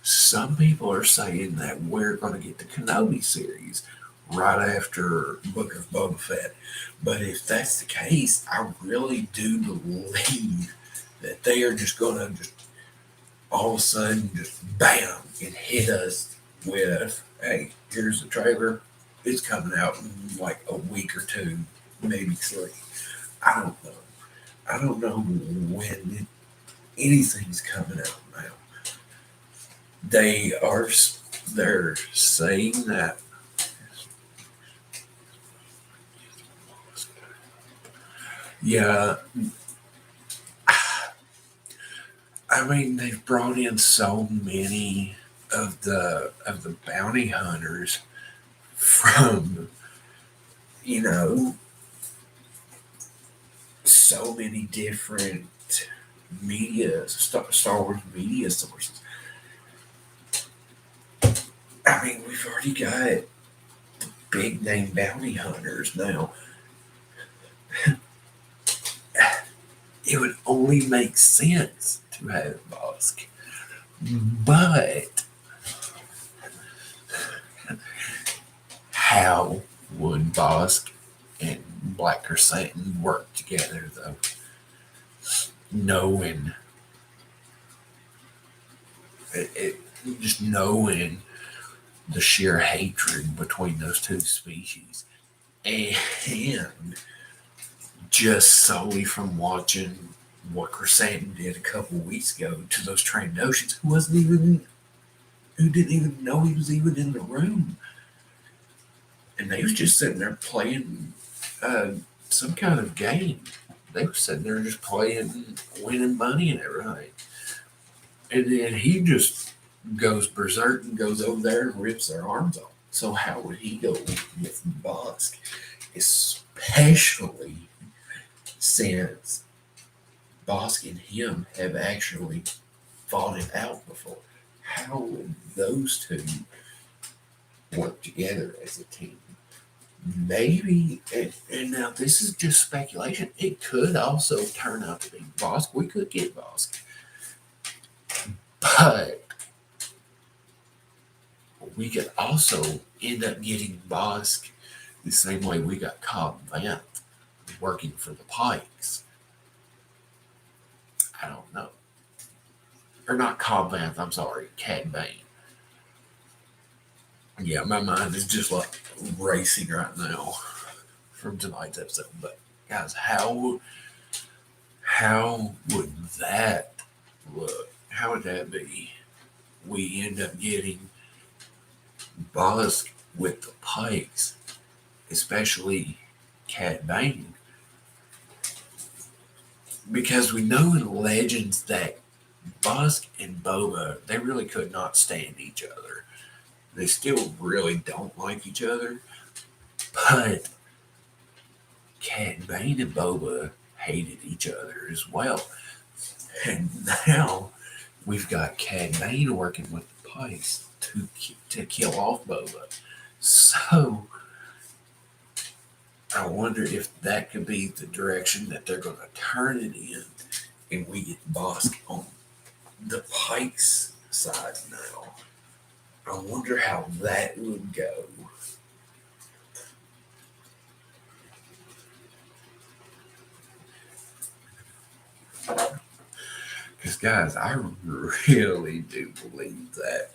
Some people are saying that we're going to get the Kenobi series right after Book of Boba Fett. But if that's the case, I really do believe that they are just going to just all of a sudden just bam and hit us with, hey, here's the trailer. It's coming out in like a week or two, maybe 3. I don't know. I don't know when anything's coming out now. They're saying Yeah, I mean they've brought in so many of the bounty hunters from you know so many different Star Wars media sources. I mean, we've already got big name bounty hunters now. It would only make sense to have Bosk. But how would Bosk and Black Chrysanthemum work together, though? Knowing just knowing the sheer hatred between those two species, and just solely from watching what Chrysanthemum did a couple weeks ago to those Trandoshans who didn't even know he was even in the room, and they was just sitting there playing uh, some kind of game. They were sitting there just playing, winning money and everything, and then he just goes berserk and goes over there and rips their arms off. So how would he go with Bosk, especially since Bosk and him have actually fought it out before? How would those two work together as a team? Maybe, and now this is just speculation. It could also turn out to be Bosk. We could get Bosk, but we could also end up getting Bosk the same way we got Cobb Vanth working for the Pikes. I don't know. Or not Cobb Vanth, I'm sorry, Cad Bane. Yeah, my mind is just like racing right now from tonight's episode. But guys, how would that look? How would that be? We end up getting Bosk with the Pikes, especially Cad Bane, because we know in Legends that Bosk and Boba, they really could not stand each other. They still really don't like each other, but Cad Bane and Boba hated each other as well. And now we've got Cad Bane working with the Pikes to kill off Boba. So I wonder if that could be the direction that they're going to turn it in, and we get Bosk on the Pikes side now. I wonder how that would go. Because, guys, I really do believe that.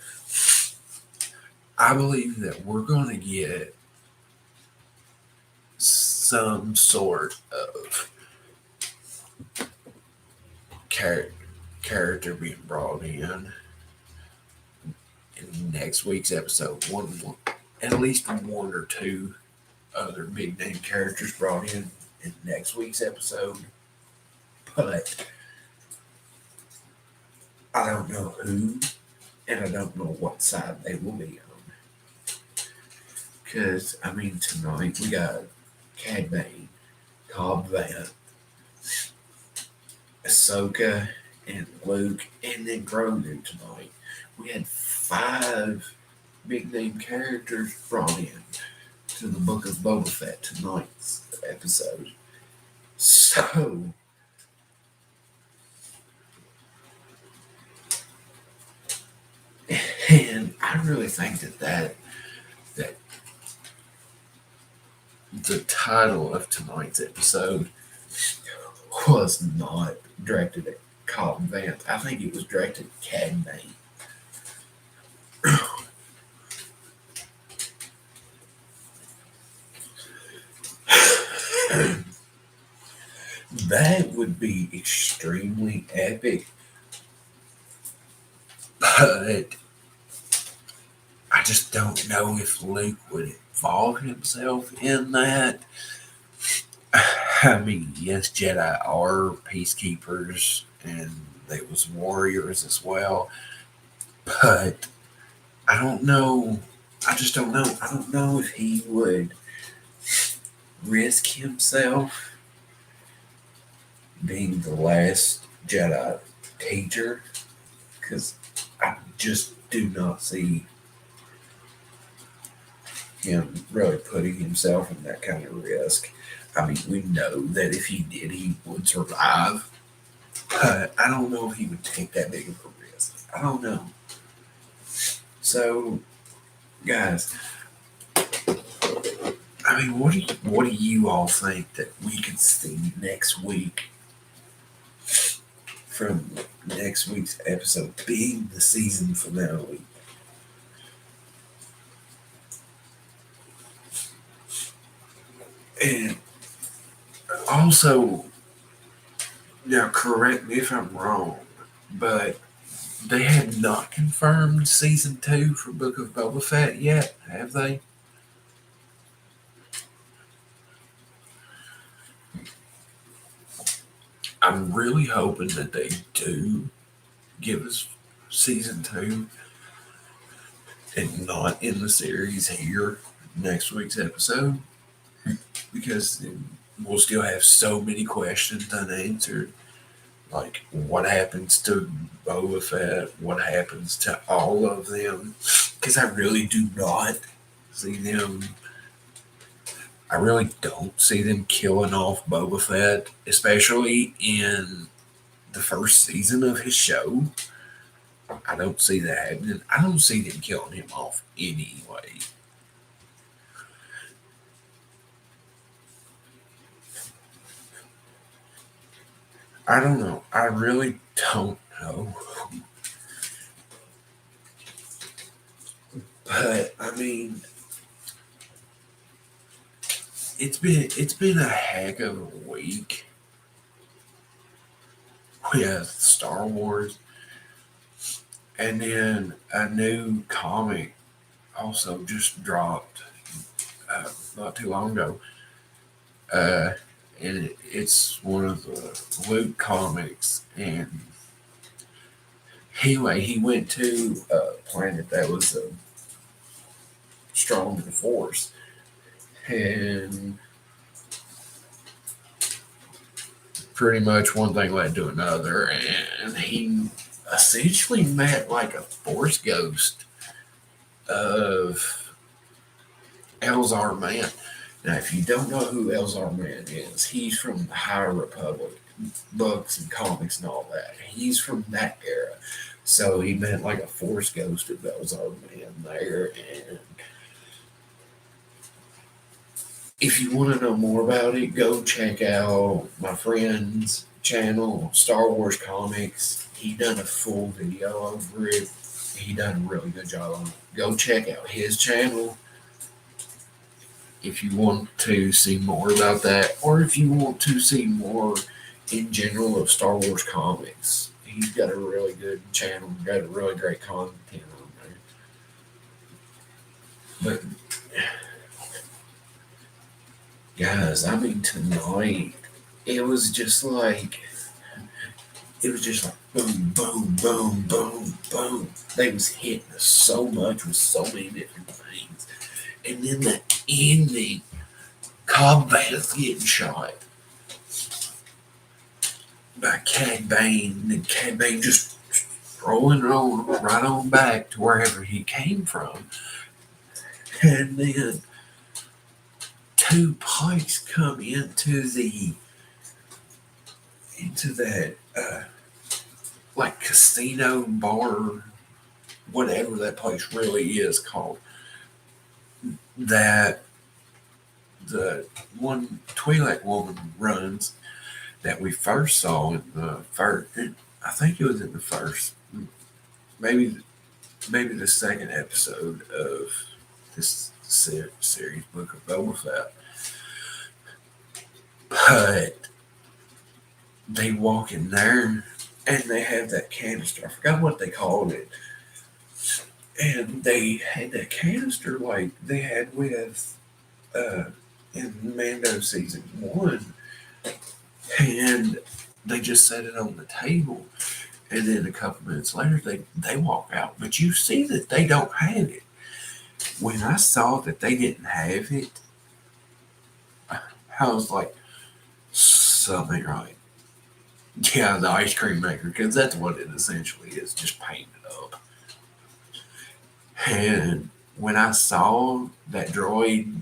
I believe that we're going to get some sort of character being brought in next week's episode. At least one or two other big name characters brought in next week's episode. But I don't know who, and I don't know what side they will be on. Because, I mean, tonight we got Cad Bane, Cobb Vanth, Ahsoka, and Luke, and then Grogu tonight. We had 5 big name characters brought in to the Book of Boba Fett tonight's episode. So, and I really think that the title of tonight's episode was not directed at Cobb Vanth. I think it was directed at Cad Bane. That would be extremely epic. But I just don't know if Luke would involve himself in that. I mean, yes, Jedi are peacekeepers and they was warriors as well, but I don't know. I just don't know. I don't know if he would risk himself being the last Jedi teacher, because I just do not see him really putting himself in that kind of risk. I mean, we know that if he did, he would survive, but I don't know if he would take that big of a risk. I don't know. So, guys, I mean, what do you all think that we could see next week from next week's episode being the season finale? And also, now correct me if I'm wrong, but they have not confirmed season 2 for Book of Boba Fett yet, have they? I'm really hoping that they do give us season 2 and not in the series here next week's episode, because we'll still have so many questions unanswered. Like, what happens to Boba Fett? What happens to all of them? Because I really do not see them. I really don't see them killing off Boba Fett, especially in the first season of his show. I don't see that happening. I don't see them killing him off anyway. I don't know. I really don't know. But I mean, it's been a heck of a week with Star Wars, and then a new comic also just dropped not too long ago. Uh, and it's one of the Luke comics. And anyway, he went to a planet that was strong in the Force, and pretty much one thing led to another, and he essentially met like a Force ghost of Elzar Mann. Now, if you don't know who Elzar Mann is, he's from the High Republic books and comics and all that. He's from that era. So he met like a Force ghost of Elzar Mann there. And if you want to know more about it, go check out my friend's channel, Star Wars Comics. He done a full video over it. He done a really good job on it. Go check out his channel if you want to see more about that, or if you want to see more in general of Star Wars comics. He's got a really good channel, got a really great content on there. But guys, I mean, tonight it was just like boom, boom, boom, boom, boom. They was hitting us so much with so many different things. And then the ending, Cobb Vanth getting shot by Cad Bane, and Cad Bane just rolling on right on back to wherever he came from. And then two pikes come into that like casino bar, whatever that place really is called, that the one Twi'lek woman runs, that we first saw in the first, I think it was in the first, maybe the second episode of this series, Book of Boba Fett. But they walk in there and they have that canister. I forgot what they called it. And they had that canister like they had with in Mando season 1. And they just set it on the table. And then a couple minutes later, they walk out. But you see that they don't have it. When I saw that they didn't have it, I was like, something right. Yeah, the ice cream maker, because that's what it essentially is, just painted up. And when I saw that droid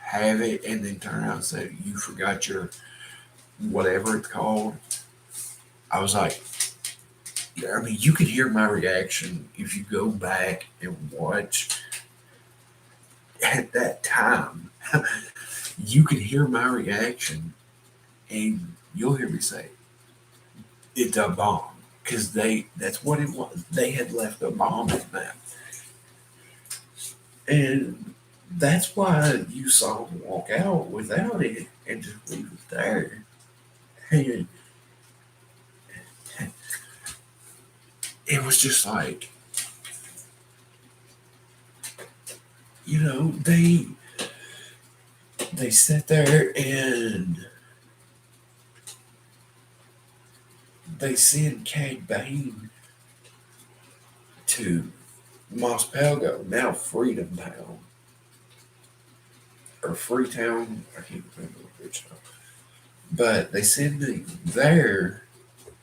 have it and then turn around and say, you forgot your whatever it's called, I was like, I mean, you could hear my reaction if you go back and watch at that time. You could hear my reaction and you'll hear me say, it's a bomb. Because that's what it was. They had left a bomb in that. And that's why you saw them walk out without it and just leave it there. And it was just like, they sat there and they sent Cad Bane to Mos Pelgo, now Freedom Town. Or Freetown, I can't remember which one. But they send him there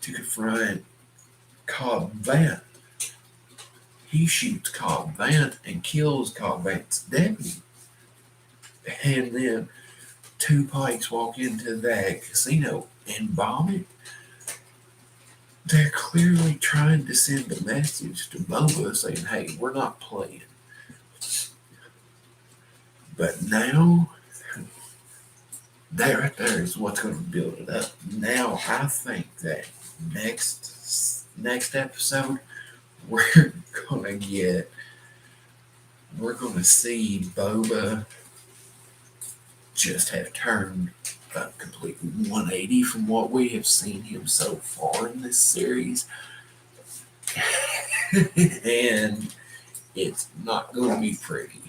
to confront Cobb Vanth. He shoots Cobb Vanth and kills Cobb Vanth's deputy. And then two Pikes walk into that casino and bomb it. They're clearly trying to send a message to Boba saying, hey, we're not playing. But now, that right there is what's going to build it up. Now, I think that next episode, we're going to see Boba just have turned a complete 180 from what we have seen him so far in this series. And it's not going to be pretty.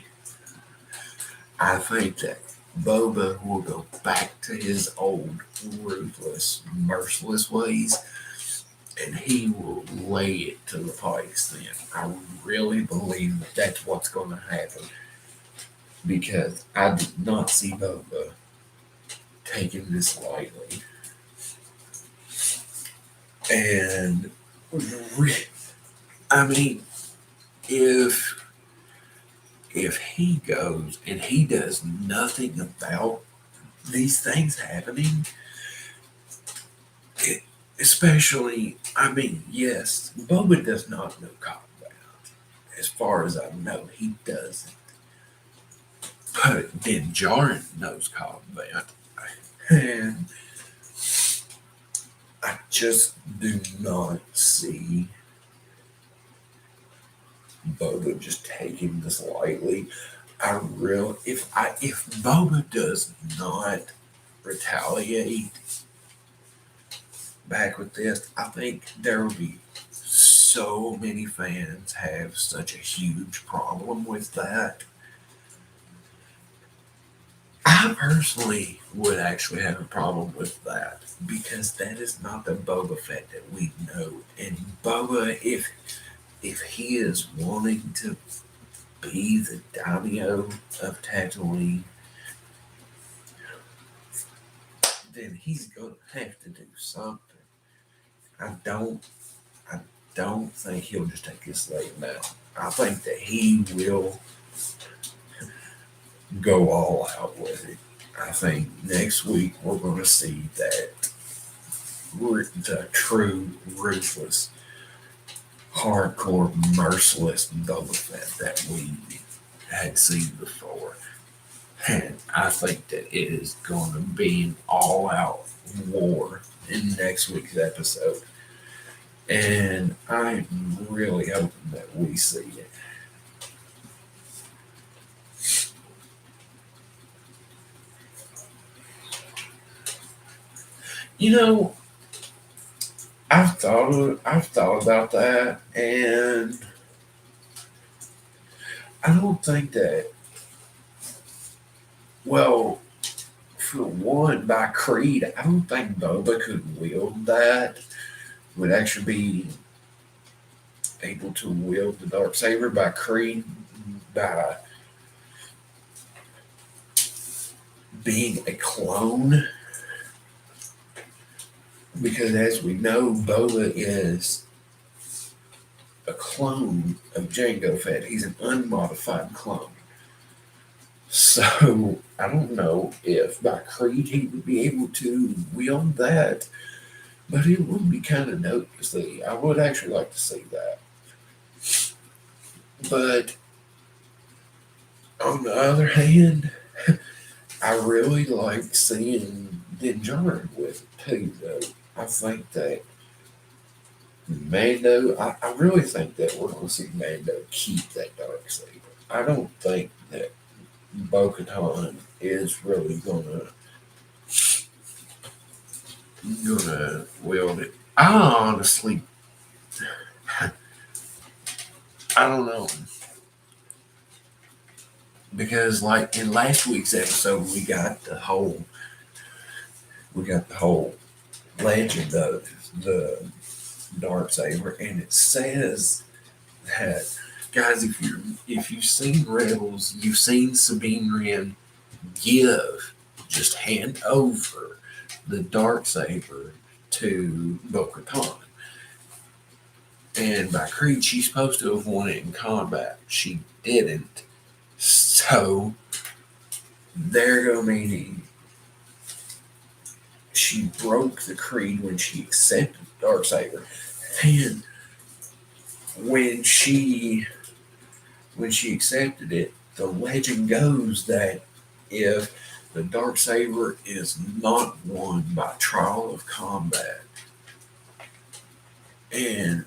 I think that Boba will go back to his old ruthless, merciless ways, and he will lay it to the Pikes then. I really believe that that's what's going to happen, because I did not see Boba taking this lightly. And I mean, if he goes and he does nothing about these things happening, especially, I mean, yes, Boba does not know combat. As far as I know, he doesn't. But Din Djarin knows combat. And I just do not see Boba just taking this lightly. If Boba does not retaliate back with this, I think there will be so many fans have such a huge problem with that. I personally would actually have a problem with that, because that is not the Boba Fett that we know. And Boba, if he is wanting to be the daimyo of Tatooine, then he's going to have to do something. I don't think he'll just take this laying down. I think that he will go all out with it. I think next week we're going to see that the true, ruthless, hardcore, merciless Boba Fett that we had seen before. And I think that it is going to be an all-out war in next week's episode. And I'm really hoping that we see it. I've thought about that, and I don't think that. Well, for one, by Creed, I don't think Boba could wield that. Would actually be able to wield the dark saber. By Creed, by being a clone, because as we know, Boba is a clone of Jango Fett. He's an unmodified clone. So I don't know if by Creed he would be able to wield that, but it would be kind of dope to see. I would actually like to see that. But on the other hand, I really like seeing Din Djarin with it too, though. I think that Mando, I really think that we're going to see Mando keep that dark saber. I don't think that Bo-Katan is really gonna wield it. I honestly, I don't know, because like in last week's episode, we got the whole legend of the dark saber, and it says that, guys, if you've seen Rebels, you've seen Sabine Wren just hand over the dark saber to Bo-Katan. And by Creed, she's supposed to have won it in combat. She didn't. So they're going to mean she broke the Creed when she accepted the dark saber. And when she accepted it, the legend goes that if the dark saber is not won by trial of combat, and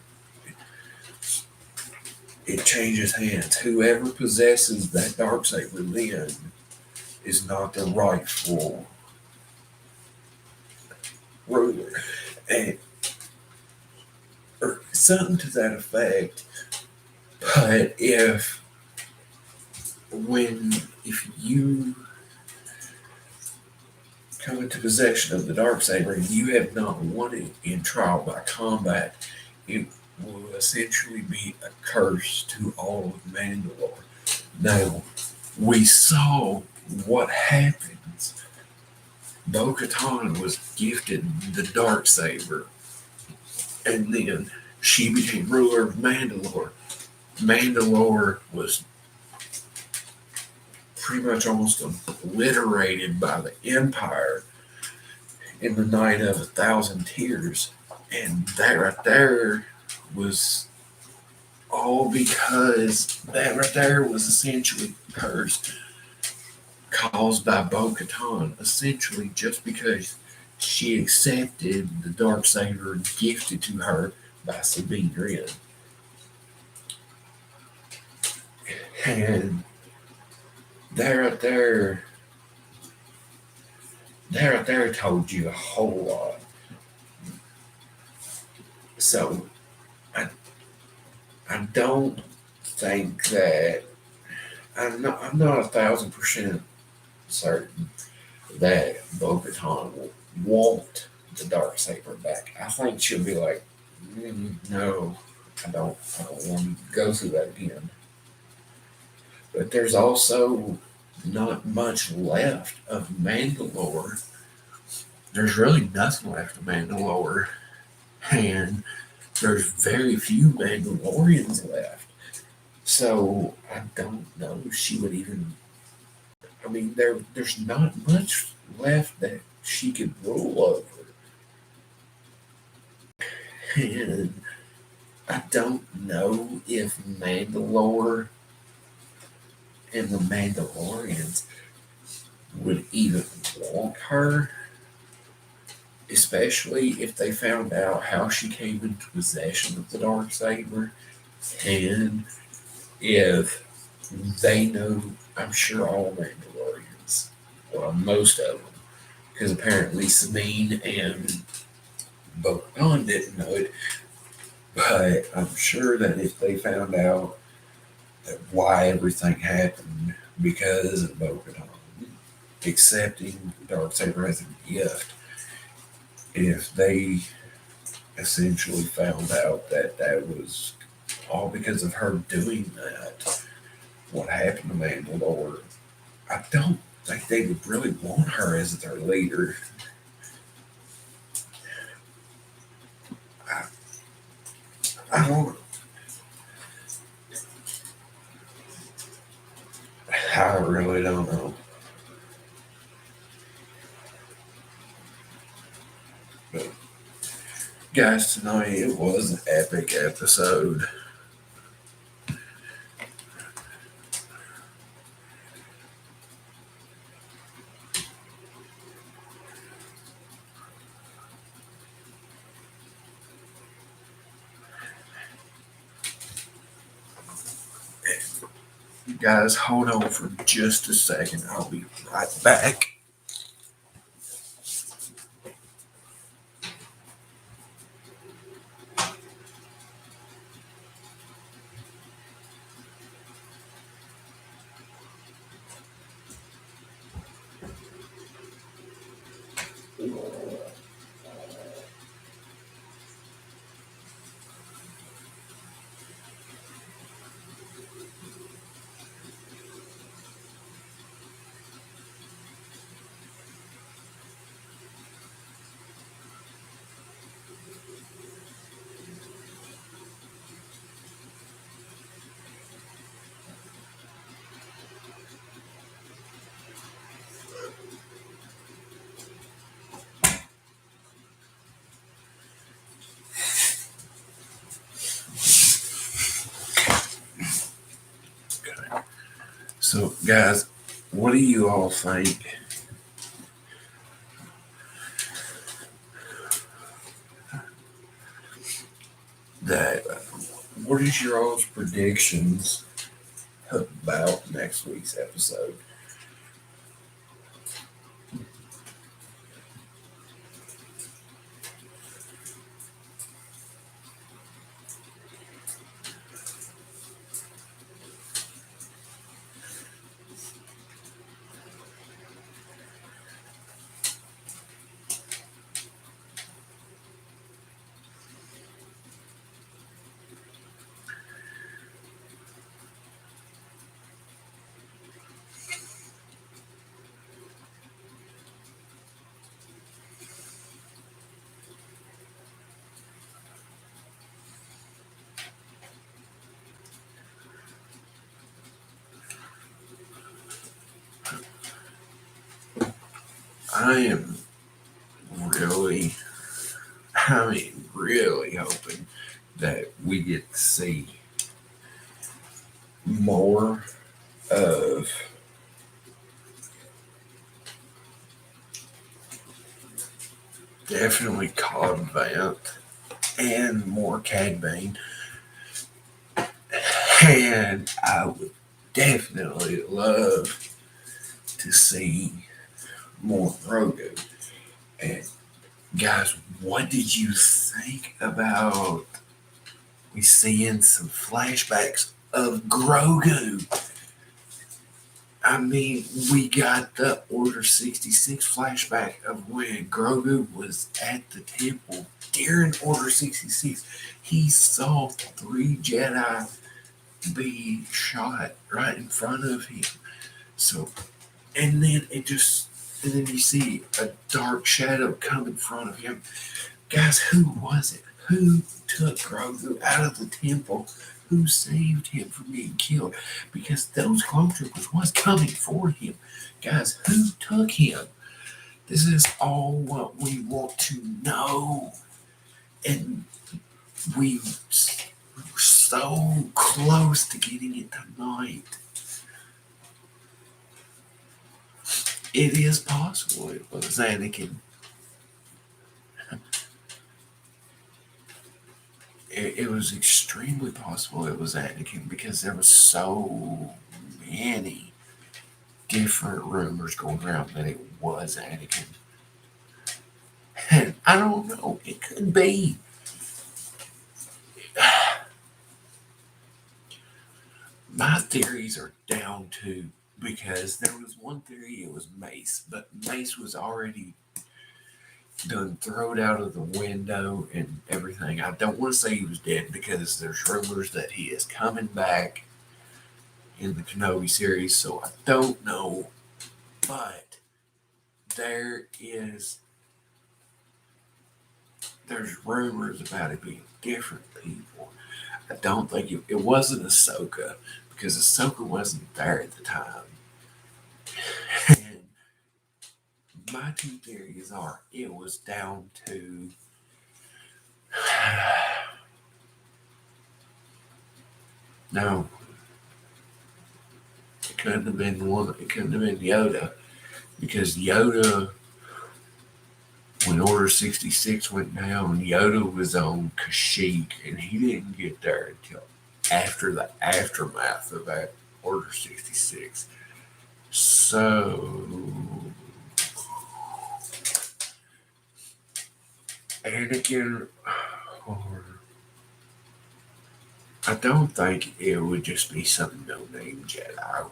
it changes hands, whoever possesses that dark saber then is not the rightful ruler, and or something to that effect. But if you come into possession of the dark saber and you have not won it in trial by combat, it will essentially be a curse to all of Mandalore. Now, we saw what happens. Bo-Katan was gifted the dark saber, and then she became ruler of Mandalore. Mandalore was pretty much almost obliterated by the Empire in the Night of 1,000 Tears. And that right there was all because that right there was essentially cursed, caused by Bo-Katan, essentially just because she accepted the dark saber gifted to her by Sabine Wren. And that right there told you a whole lot. So I don't think that I'm not 1,000% certain that Bo-Katan will want the dark saber back. I think she'll be like, no, I don't want to go through that again. But there's also not much left of Mandalore. There's really nothing left of Mandalore, and there's very few Mandalorians left. So I don't know if she would even. I mean, there's not much left that she could rule over, and I don't know if Mandalore and the Mandalorians would even want her, especially if they found out how she came into possession of the darksaber, and if they know, I'm sure all Mandalorians, well, most of them, because apparently Sabine and Bo-Katan didn't know it, but I'm sure that if they found out that why everything happened because of Bo-Katan, accepting Darksaber as a gift, if they essentially found out that that was all because of her doing that, what happened to Mandalore, I don't think they would really want her as their leader. I, I don't. I really don't know. But guys, tonight it was an epic episode. You guys, hold on for just a second. I'll be right back. Okay. So, guys, what do you all think? That what is your all's predictions about next week's episode? I am really, really hoping that we get to see more of definitely Cod Vant and more Cad Bane. And I would definitely love to see more Grogu. And guys, what did you think about we seeing some flashbacks of Grogu? I mean, we got the Order 66 flashback of when Grogu was at the temple during Order 66. He saw 3 Jedi be shot right in front of him. So, and then you see a dark shadow come in front of him. Guys, who was it? Who took Grogu out of the temple? Who saved him from being killed? Because those clone troopers was coming for him. Guys, who took him? This is all what we want to know. And we were so close to getting it tonight. It is possible it was Anakin. It was extremely possible it was Anakin because there was so many different rumors going around that it was Anakin. And I don't know, it could be. My theories are down to because there was one theory it was Mace, but Mace was already done thrown out of the window and everything. I don't want to say he was dead because there's rumors that he is coming back in the Kenobi series, so I don't know. But there's rumors about it being different people. I don't think it wasn't Ahsoka because Ahsoka wasn't there at the time. And my two theories are it was down to no, it couldn't have been one. It couldn't have been Yoda because Yoda, when Order 66 went down, Yoda was on Kashyyyk, and he didn't get there until after the aftermath of that Order 66. So, Anakin, I don't think it would just be some no-name Jedi. I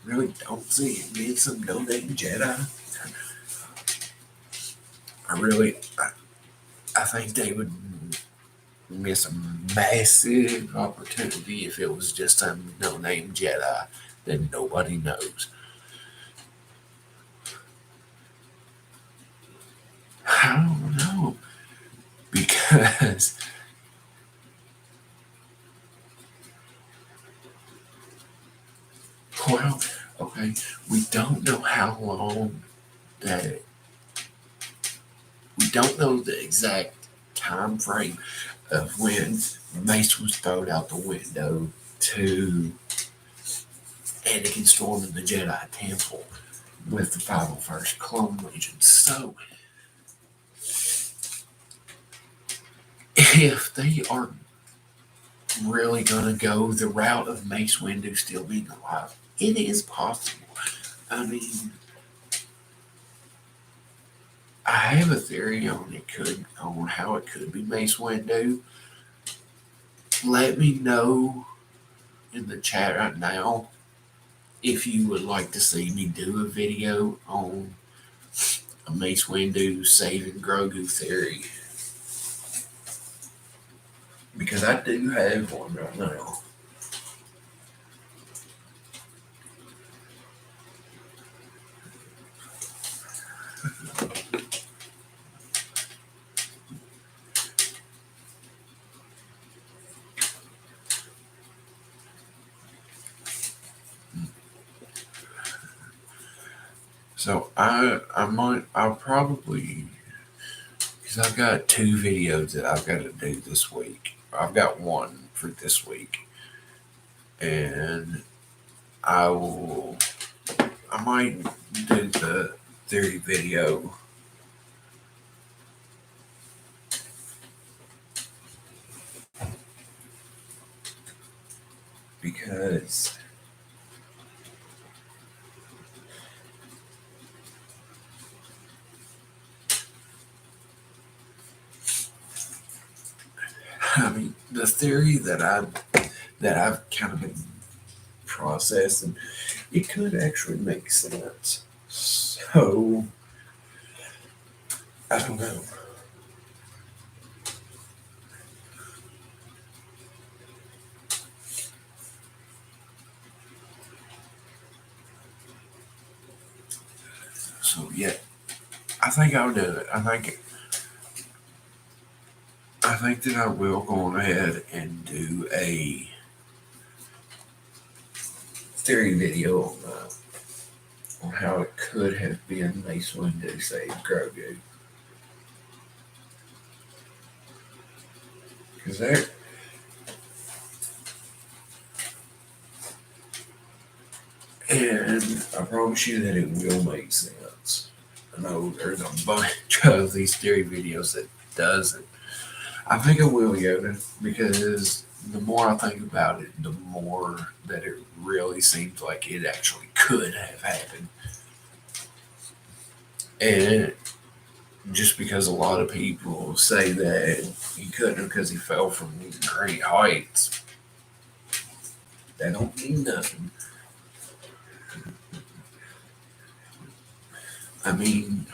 really don't see it being some no-name Jedi. I think they would miss a massive opportunity if it was just some no-name Jedi that nobody knows. I don't know. Because well, okay, we don't know how long that we don't know the exact time frame of when Mace was thrown out the window to Anakin storming the Jedi Temple with the 501st Clone Legion. So, if they are really going to go the route of Mace Windu still being alive, it is possible. I mean, I have a theory on how it could be Mace Windu. Let me know in the chat right now if you would like to see me do a video on a Mace Windu saving Grogu theory. Because I do have one right now. So I'll probably, because I've got 2 videos that I've got to do this week. I've got one for this week, and I might do the theory video because I mean the theory that I've kind of been processing, it could actually make sense. So I don't know. So yeah, I think I'll do it. I think that I will go ahead and do a theory video on how it could have been Mace Windu saved Grogu. Because there, and I promise you that it will make sense. I know there's a bunch of these theory videos that doesn't. I think I will, Yoda, because the more I think about it, the more that it really seems like it actually could have happened. And just because a lot of people say that he couldn't because he fell from great heights, that don't mean nothing. I mean,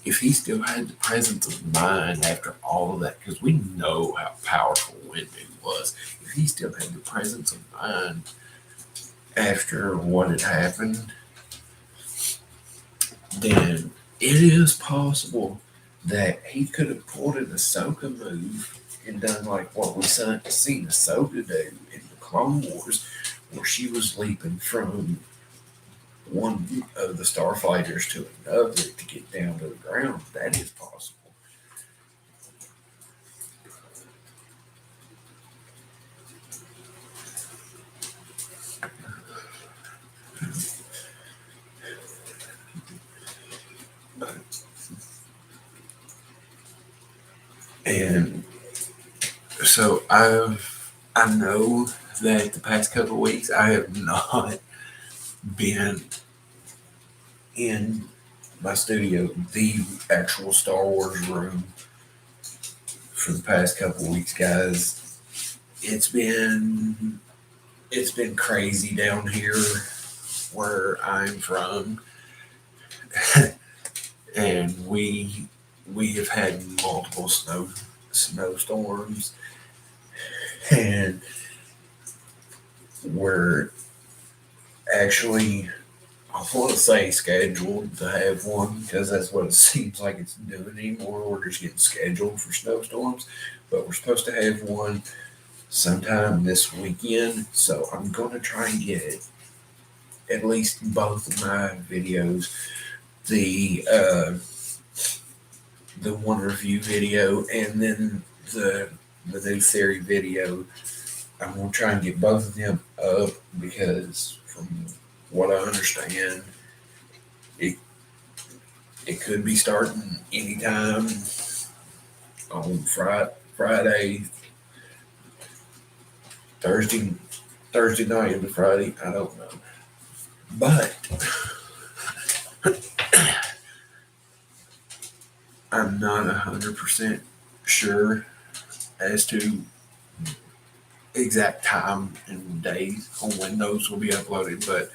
if he still had the presence of mind after all of that, because we know how powerful Windu was, if he still had the presence of mind after what had happened, then it is possible that he could have pulled an Ahsoka move and done like what we seen Ahsoka do in the Clone Wars, where she was leaping from one of the starfighters to another to get down to the ground. That is possible. And so I know that the past couple of weeks I have not been in my studio, the actual Star Wars room, for the past couple of weeks, guys. It's been crazy down here where I'm from, and we have had multiple snowstorms, and we're actually, I want to say, scheduled to have one, because that's what it seems like it's doing anymore. We're just getting scheduled for snowstorms, but we're supposed to have one sometime this weekend. So I'm going to try and get at least both of my videos, the one review video and then the new theory video. I'm going to try and get both of them up, because from what I understand, it could be starting anytime on Friday, Thursday night into Friday. I don't know, but I'm not 100% sure as to exact time and days on when those will be uploaded, but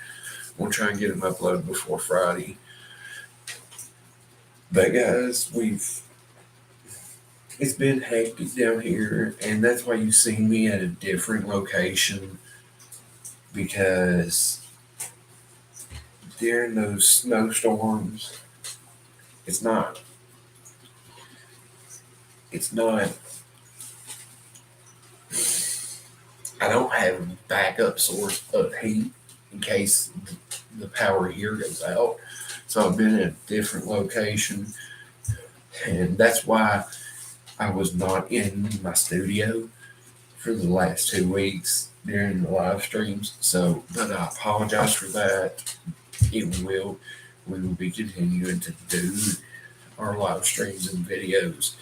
we'll try and get them uploaded before Friday. But guys, it's been hectic down here, and that's why you see me at a different location, because during those snowstorms, it's not I don't have a backup source of heat in case the power here goes out. So I've been at a different location, and that's why I was not in my studio for the last 2 weeks during the live streams. So, but I apologize for that. We will be continuing to do our live streams and videos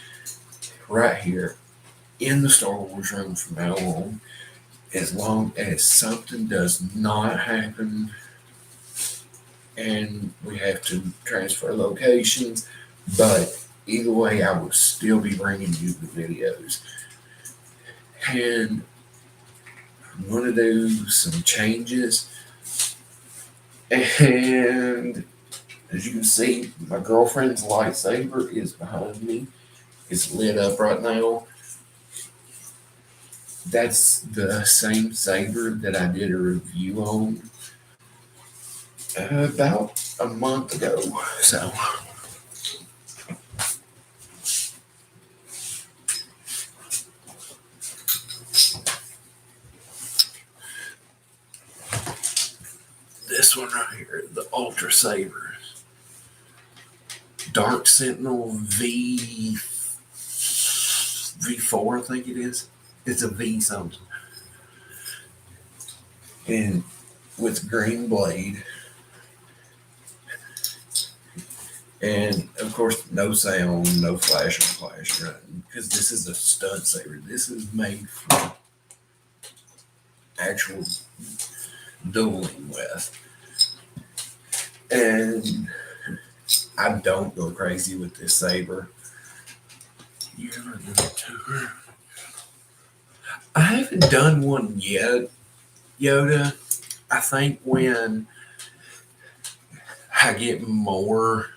right here in the Star Wars room from now on, as long as something does not happen and we have to transfer locations. But either way, I will still be bringing you the videos. And I'm going to do some changes. And as you can see, my girlfriend's lightsaber is behind me. It's lit up right now. That's the same saber that I did a review on about a month ago. So this one right here, the Ultra Saber, Dark Sentinel V4, I think it is. It's a V something, and with green blade, and of course no sound, no flash on flash, right? Because this is a stud saber. This is made for actual dueling with, and I don't go crazy with this saber. You ever done a tour? I haven't done one yet, Yoda. I think when I get more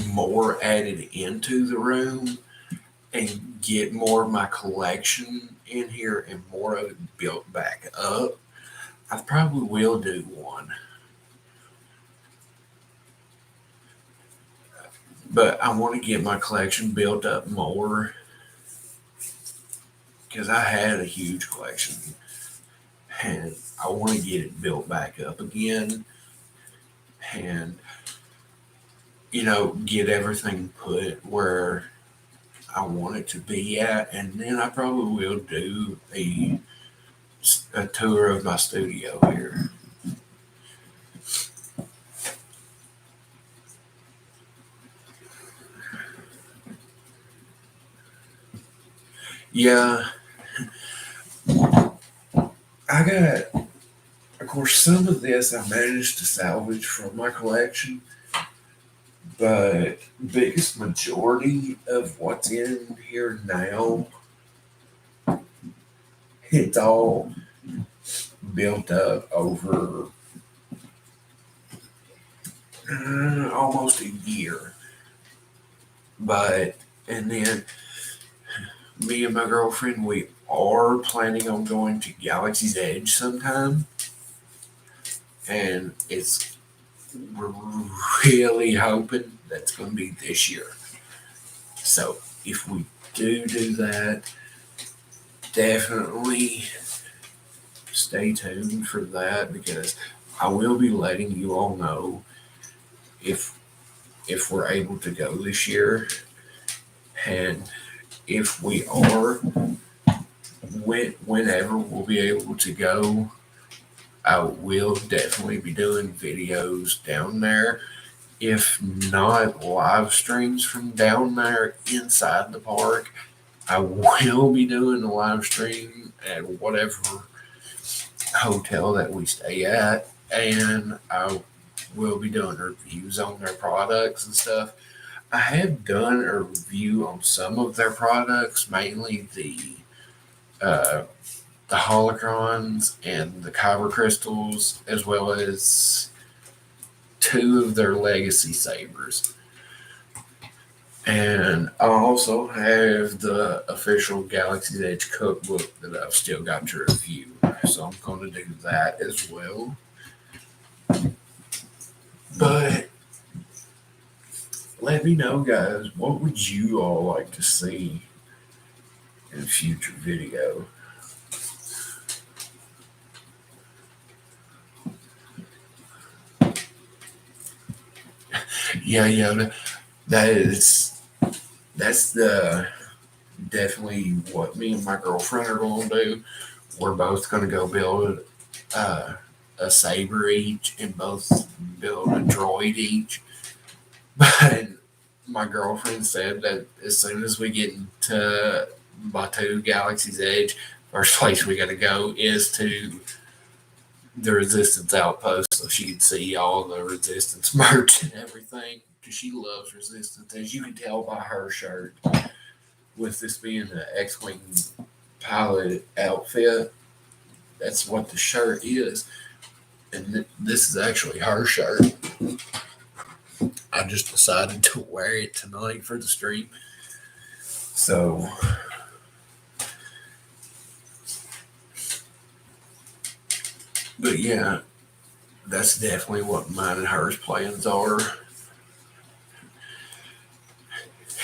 more added into the room and get more of my collection in here and more of it built back up, I probably will do one. But I want to get my collection built up more because I had a huge collection and I want to get it built back up again and, get everything put where I want it to be at. And then I probably will do a tour of my studio here. Yeah, I got, of course, some of this I managed to salvage from my collection, but biggest majority of what's in here now, it's all built up over almost a year. But, and then me and my girlfriend, we are planning on going to Galaxy's Edge sometime. And we're really hoping that's going to be this year. So if we do that, definitely stay tuned for that because I will be letting you all know if we're able to go this year, and if we are, whenever we'll be able to go, I will definitely be doing videos down there. If not live streams from down there inside the park, I will be doing a live stream at whatever hotel that we stay at, and I will be doing reviews on their products and stuff. I have done a review on some of their products, mainly uh, the holocrons and the kyber crystals, as well as two of their legacy sabers. And I also have the official Galaxy's Edge cookbook that I've still got to review. So I'm going to do that as well. But let me know, guys, what would you all like to see in a future video? Yeah, that's the definitely what me and my girlfriend are going to do. We're both going to go build a saber each and both build a droid each. But my girlfriend said that as soon as we get into Batu Galaxy's Edge, first place we got to go is to the Resistance Outpost so she can see all the Resistance merch and everything. Because she loves Resistance, as you can tell by her shirt. With this being an X-Wing pilot outfit, that's what the shirt is. And this is actually her shirt. I just decided to wear it tonight for the stream. So, but yeah, that's definitely what mine and hers plans are.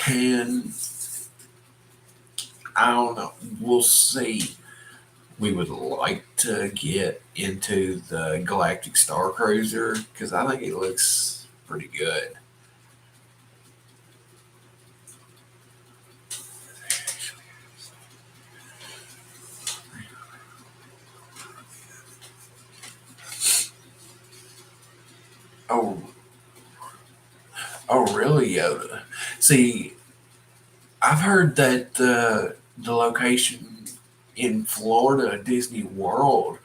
And I don't know. We'll see. We would like to get into the Galactic Star Cruiser because I think it looks pretty good. Oh, oh, really, Yoda? See, I've heard that the location in Florida, Disney World,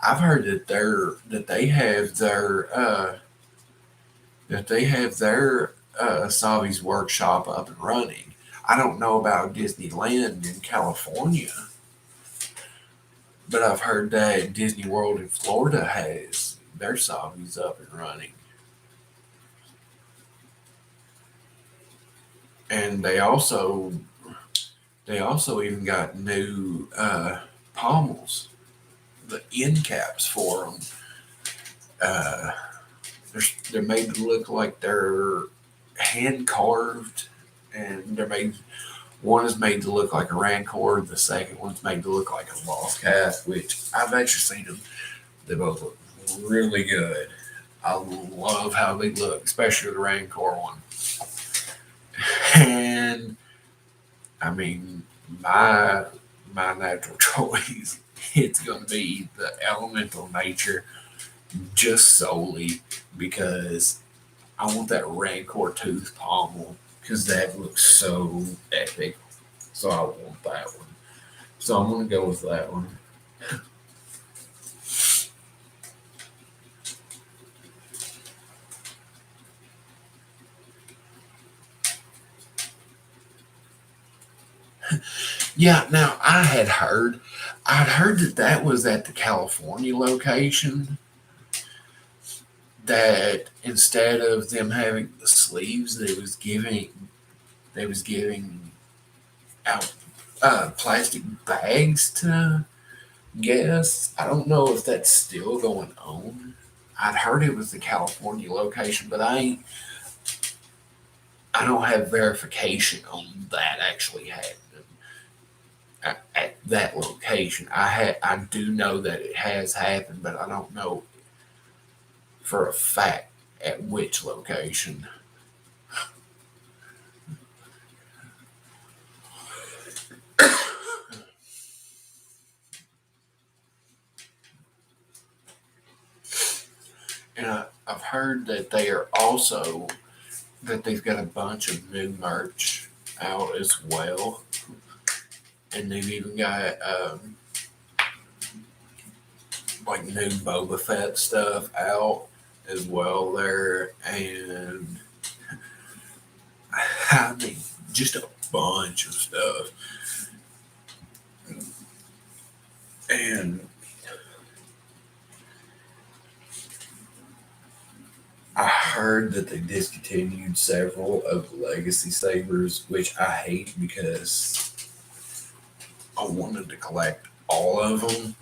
I've heard that they have their Savi's workshop up and running. I don't know about Disneyland in California, But I've heard that Disney World in Florida has their zombies up and running. And they also even got new pommels, the end caps for them. Uh, they're made to look like they're hand carved, and they're made. One is made to look like a rancor. The second one's made to look like a lost cat, which I've actually seen them. They both look really good. I love how they look, especially the rancor one. And I mean, my my natural choice, it's going to be the elemental nature, just solely because I want that rancor tooth pommel because that looks so epic. So I want that one. So I'm going to go with that one. Yeah, now I'd heard that that was at the California location. That instead of them having the sleeves, they was giving out plastic bags to guests. I don't know if that's still going on. I'd heard it was the California location, but I don't have verification on that actually happening at that location. I do know that it has happened, but I don't know for a fact at which location. And I've heard that they've got a bunch of new merch out as well, and they've even got like new Boba Fett stuff out as well there, and I mean just a bunch of stuff. And I heard that they discontinued several of the legacy sabers, which I hate because I wanted to collect all of them,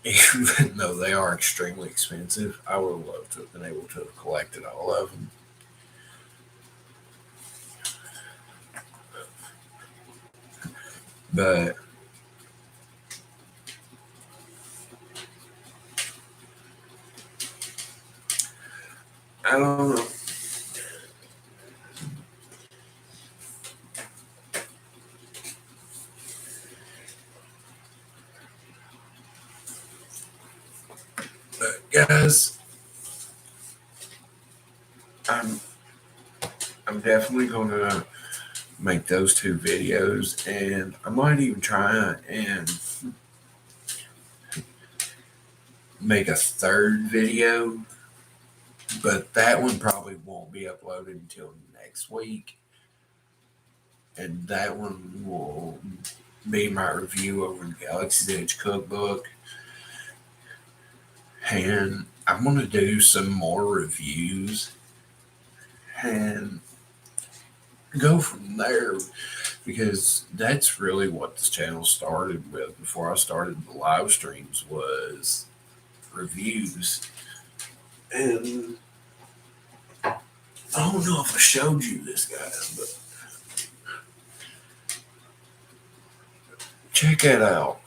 even though they are extremely expensive. I would have loved to have been able to have collected all of them. But I don't know. But guys, I'm I'm definitely gonna make those two videos, and I might even try and make a third video, but that one probably won't be uploaded until next week. And that one will be my review over the Galaxy's Edge cookbook. And I'm going to do some more reviews and go from there because that's really what this channel started with before I started the live streams was reviews. And I don't know if I showed you this, guys, but check it out.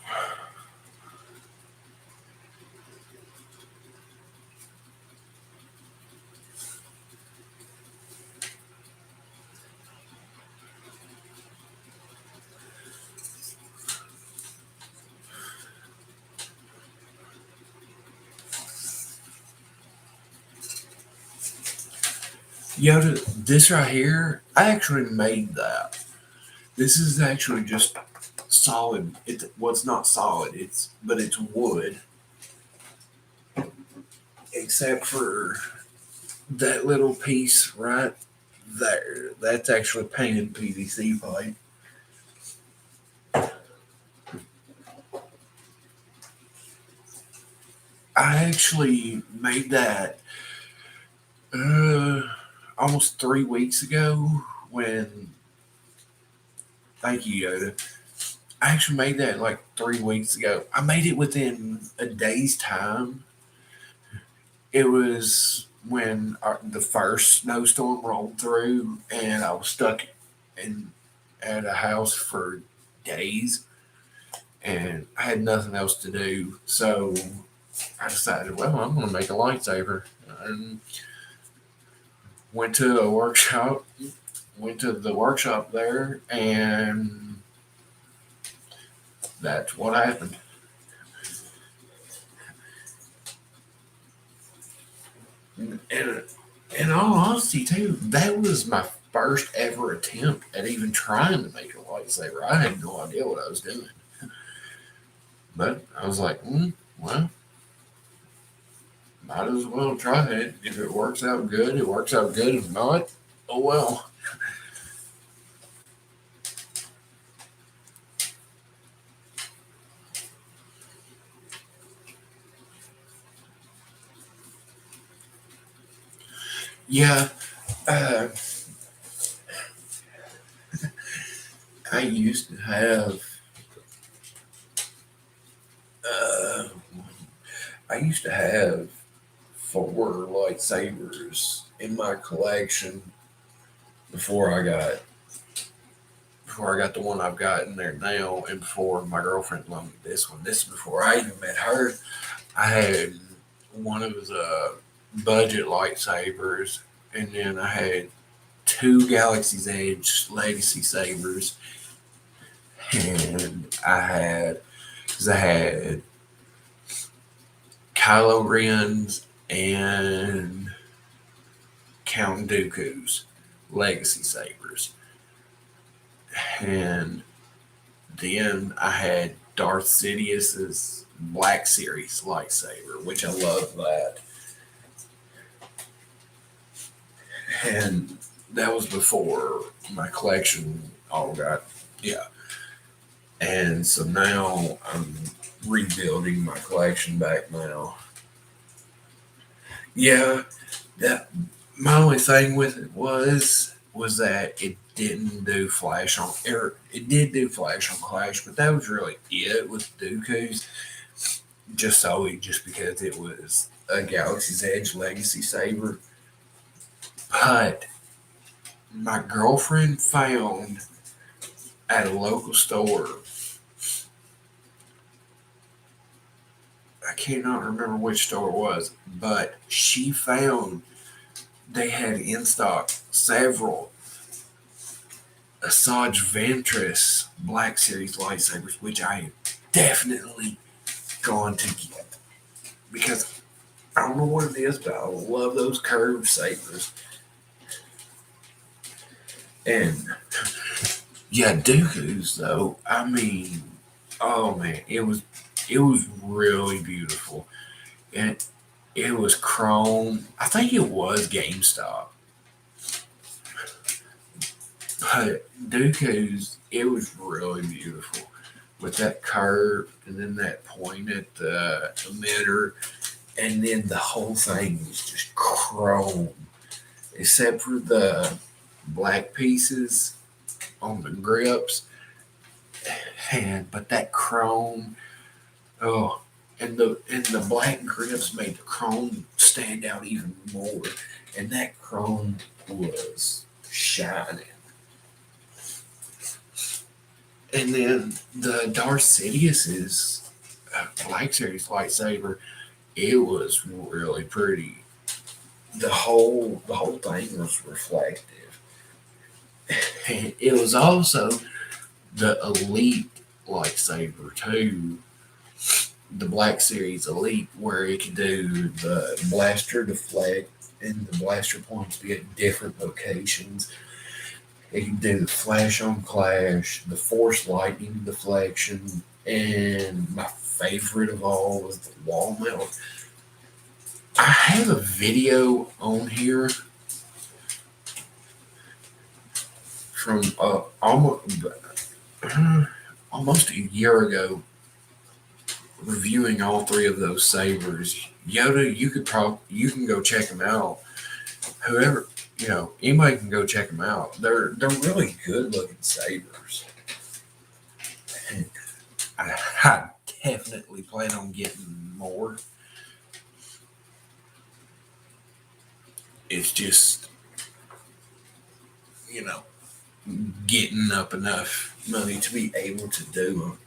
Yoda, this right here, I actually made that. This is actually just solid. It's not solid. It's wood, except for that little piece right there. That's actually painted PVC pipe. I actually made that uh, almost 3 weeks ago when, thank you, Yoda. I actually made that like 3 weeks ago. I made it within a day's time. It was when the first snowstorm rolled through, and I was stuck in at a house for days, and I had nothing else to do. So I decided, well, I'm going to make a lightsaber, and went to a workshop. Went to the workshop there, and that's what happened. And in all honesty, too, that was my first ever attempt at even trying to make a lightsaber. I had no idea what I was doing, but I was like, well, might as well try it. If it works out good, it works out good. If not, oh well. Yeah, uh, I used to have. Uh, I used to have 4 lightsabers in my collection before I got before I got the one I've got in there now, and before my girlfriend loaned me this one. This is before I even met her. I had one of the budget lightsabers, and then I had two Galaxy's Edge Legacy sabers, and I had Kylo Ren's and Count Dooku's Legacy sabers, and then I had Darth Sidious's Black Series lightsaber, which I love that. And that was before my collection all got, yeah. And so now I'm rebuilding my collection back now. Yeah, that my only thing with it was that it didn't do flash on air. It did do flash on Clash, but that was really it with Dooku's. Just because it was a Galaxy's Edge Legacy saber. But my girlfriend found at a local store. I cannot remember which store it was, but she found they had in stock several Asajj Ventress Black Series lightsabers, which I am definitely going to get because I don't know what it is, but I love those curved sabers. And yeah, Dooku's though. I mean, oh man, it was really beautiful, and it was chrome. I think it was GameStop, but Dooku's it was really beautiful with that curve and then that point at the emitter, and then the whole thing was just chrome, except for the black pieces on the grips. And but that chrome, oh, and the black grips made the chrome stand out even more, and that chrome was shining. And then the Darth Sidious's Black Series lightsaber, it was really pretty. The whole thing was reflective, and it was also the Elite lightsaber too, the Black Series Elite, where it can do the blaster deflect and the blaster points be at different locations. It can do the flash on clash, the force lightning deflection, and my favorite of all was the wall mount. I have a video on here from almost a year ago reviewing all three of those sabers. Yoda, you can go check them out. Whoever, anybody can go check them out. They're really good looking sabers. And I definitely plan on getting more. It's just, you know, getting up enough money to be able to do them.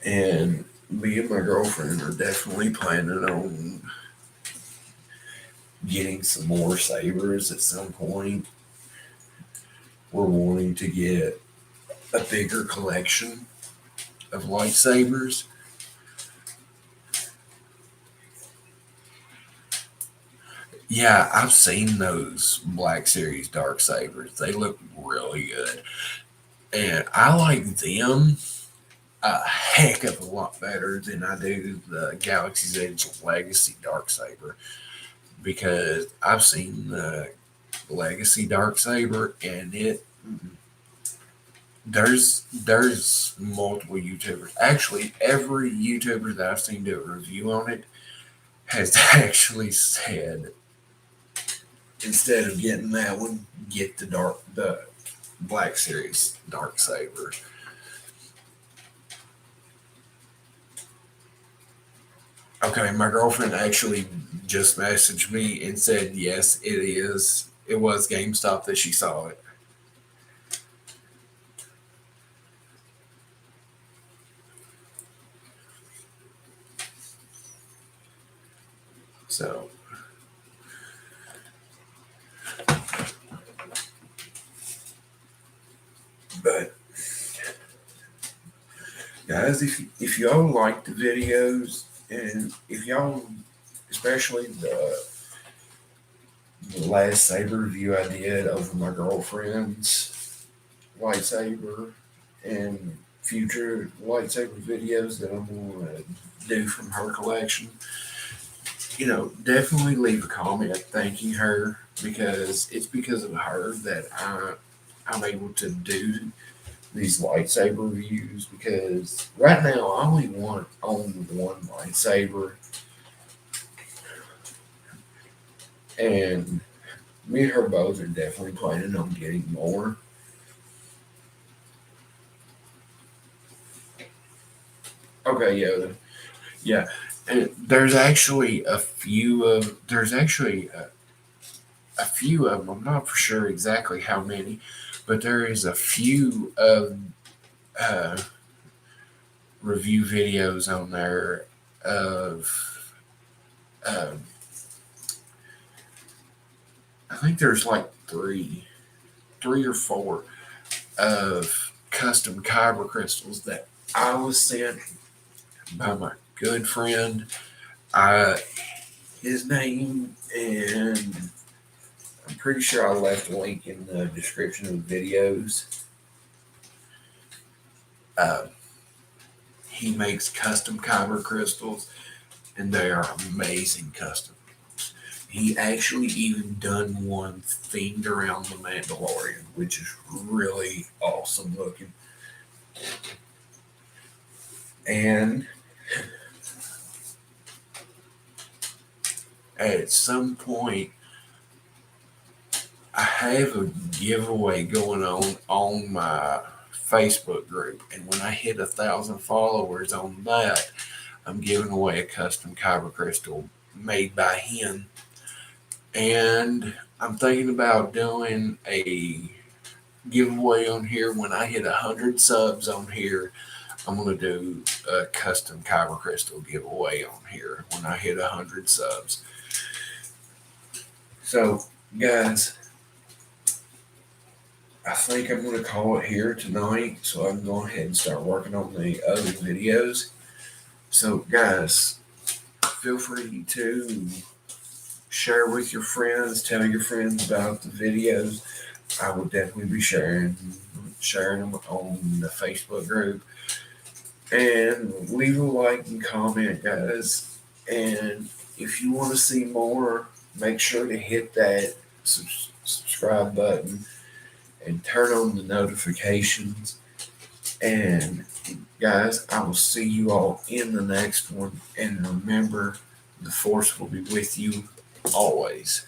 And me and my girlfriend are definitely planning on getting some more sabers at some point. We're wanting to get a bigger collection of lightsabers. Yeah, I've seen those Black Series dark sabers. They look really good. And I like them a heck of a lot better than I do the Galaxy's Edge Legacy dark saber, because I've seen the Legacy dark saber, and there's multiple YouTubers. Actually, every YouTuber that I've seen do a review on it has actually said, instead of getting that one, get the Black Series dark saber. Okay, my girlfriend actually just messaged me and said yes, it is. It was GameStop that she saw it. So, but guys, if y'all like the videos, and if y'all, especially the last saber review I did over my girlfriend's lightsaber, and future lightsaber videos that I'm going to do from her collection, definitely leave a comment thanking her, because it's because of her that I'm able to do these lightsaber reviews, because right now I only own one lightsaber, and me and her both are definitely planning on getting more. Okay, Yoda. Yeah, and there's actually a few of them. I'm not for sure exactly how many, but there is a few of uh, review videos on there of um, I think there's like three or four of custom kyber crystals that I was sent by my good friend. I His name, and I'm pretty sure I left a link in the description of the videos. Uh, he makes custom kyber crystals, and they are amazing custom. He actually even done one themed around the Mandalorian, which is really awesome looking. And at some point, I have a giveaway going on my Facebook group, and when I hit 1,000 followers on that, I'm giving away a custom kyber crystal made by him. And I'm thinking about doing a giveaway on here when I hit 100 subs on here. I'm gonna do a custom kyber crystal giveaway on here when I hit 100 subs. So, guys, I think I'm going to call it here tonight, so I can go ahead and start working on the other videos. So, guys, feel free to share with your friends, tell your friends about the videos. I will definitely be sharing them on the Facebook group. And leave a like and comment, guys. And if you want to see more, make sure to hit that subscribe button and turn on the notifications. And guys, I will see you all in the next one. And remember, the force will be with you always.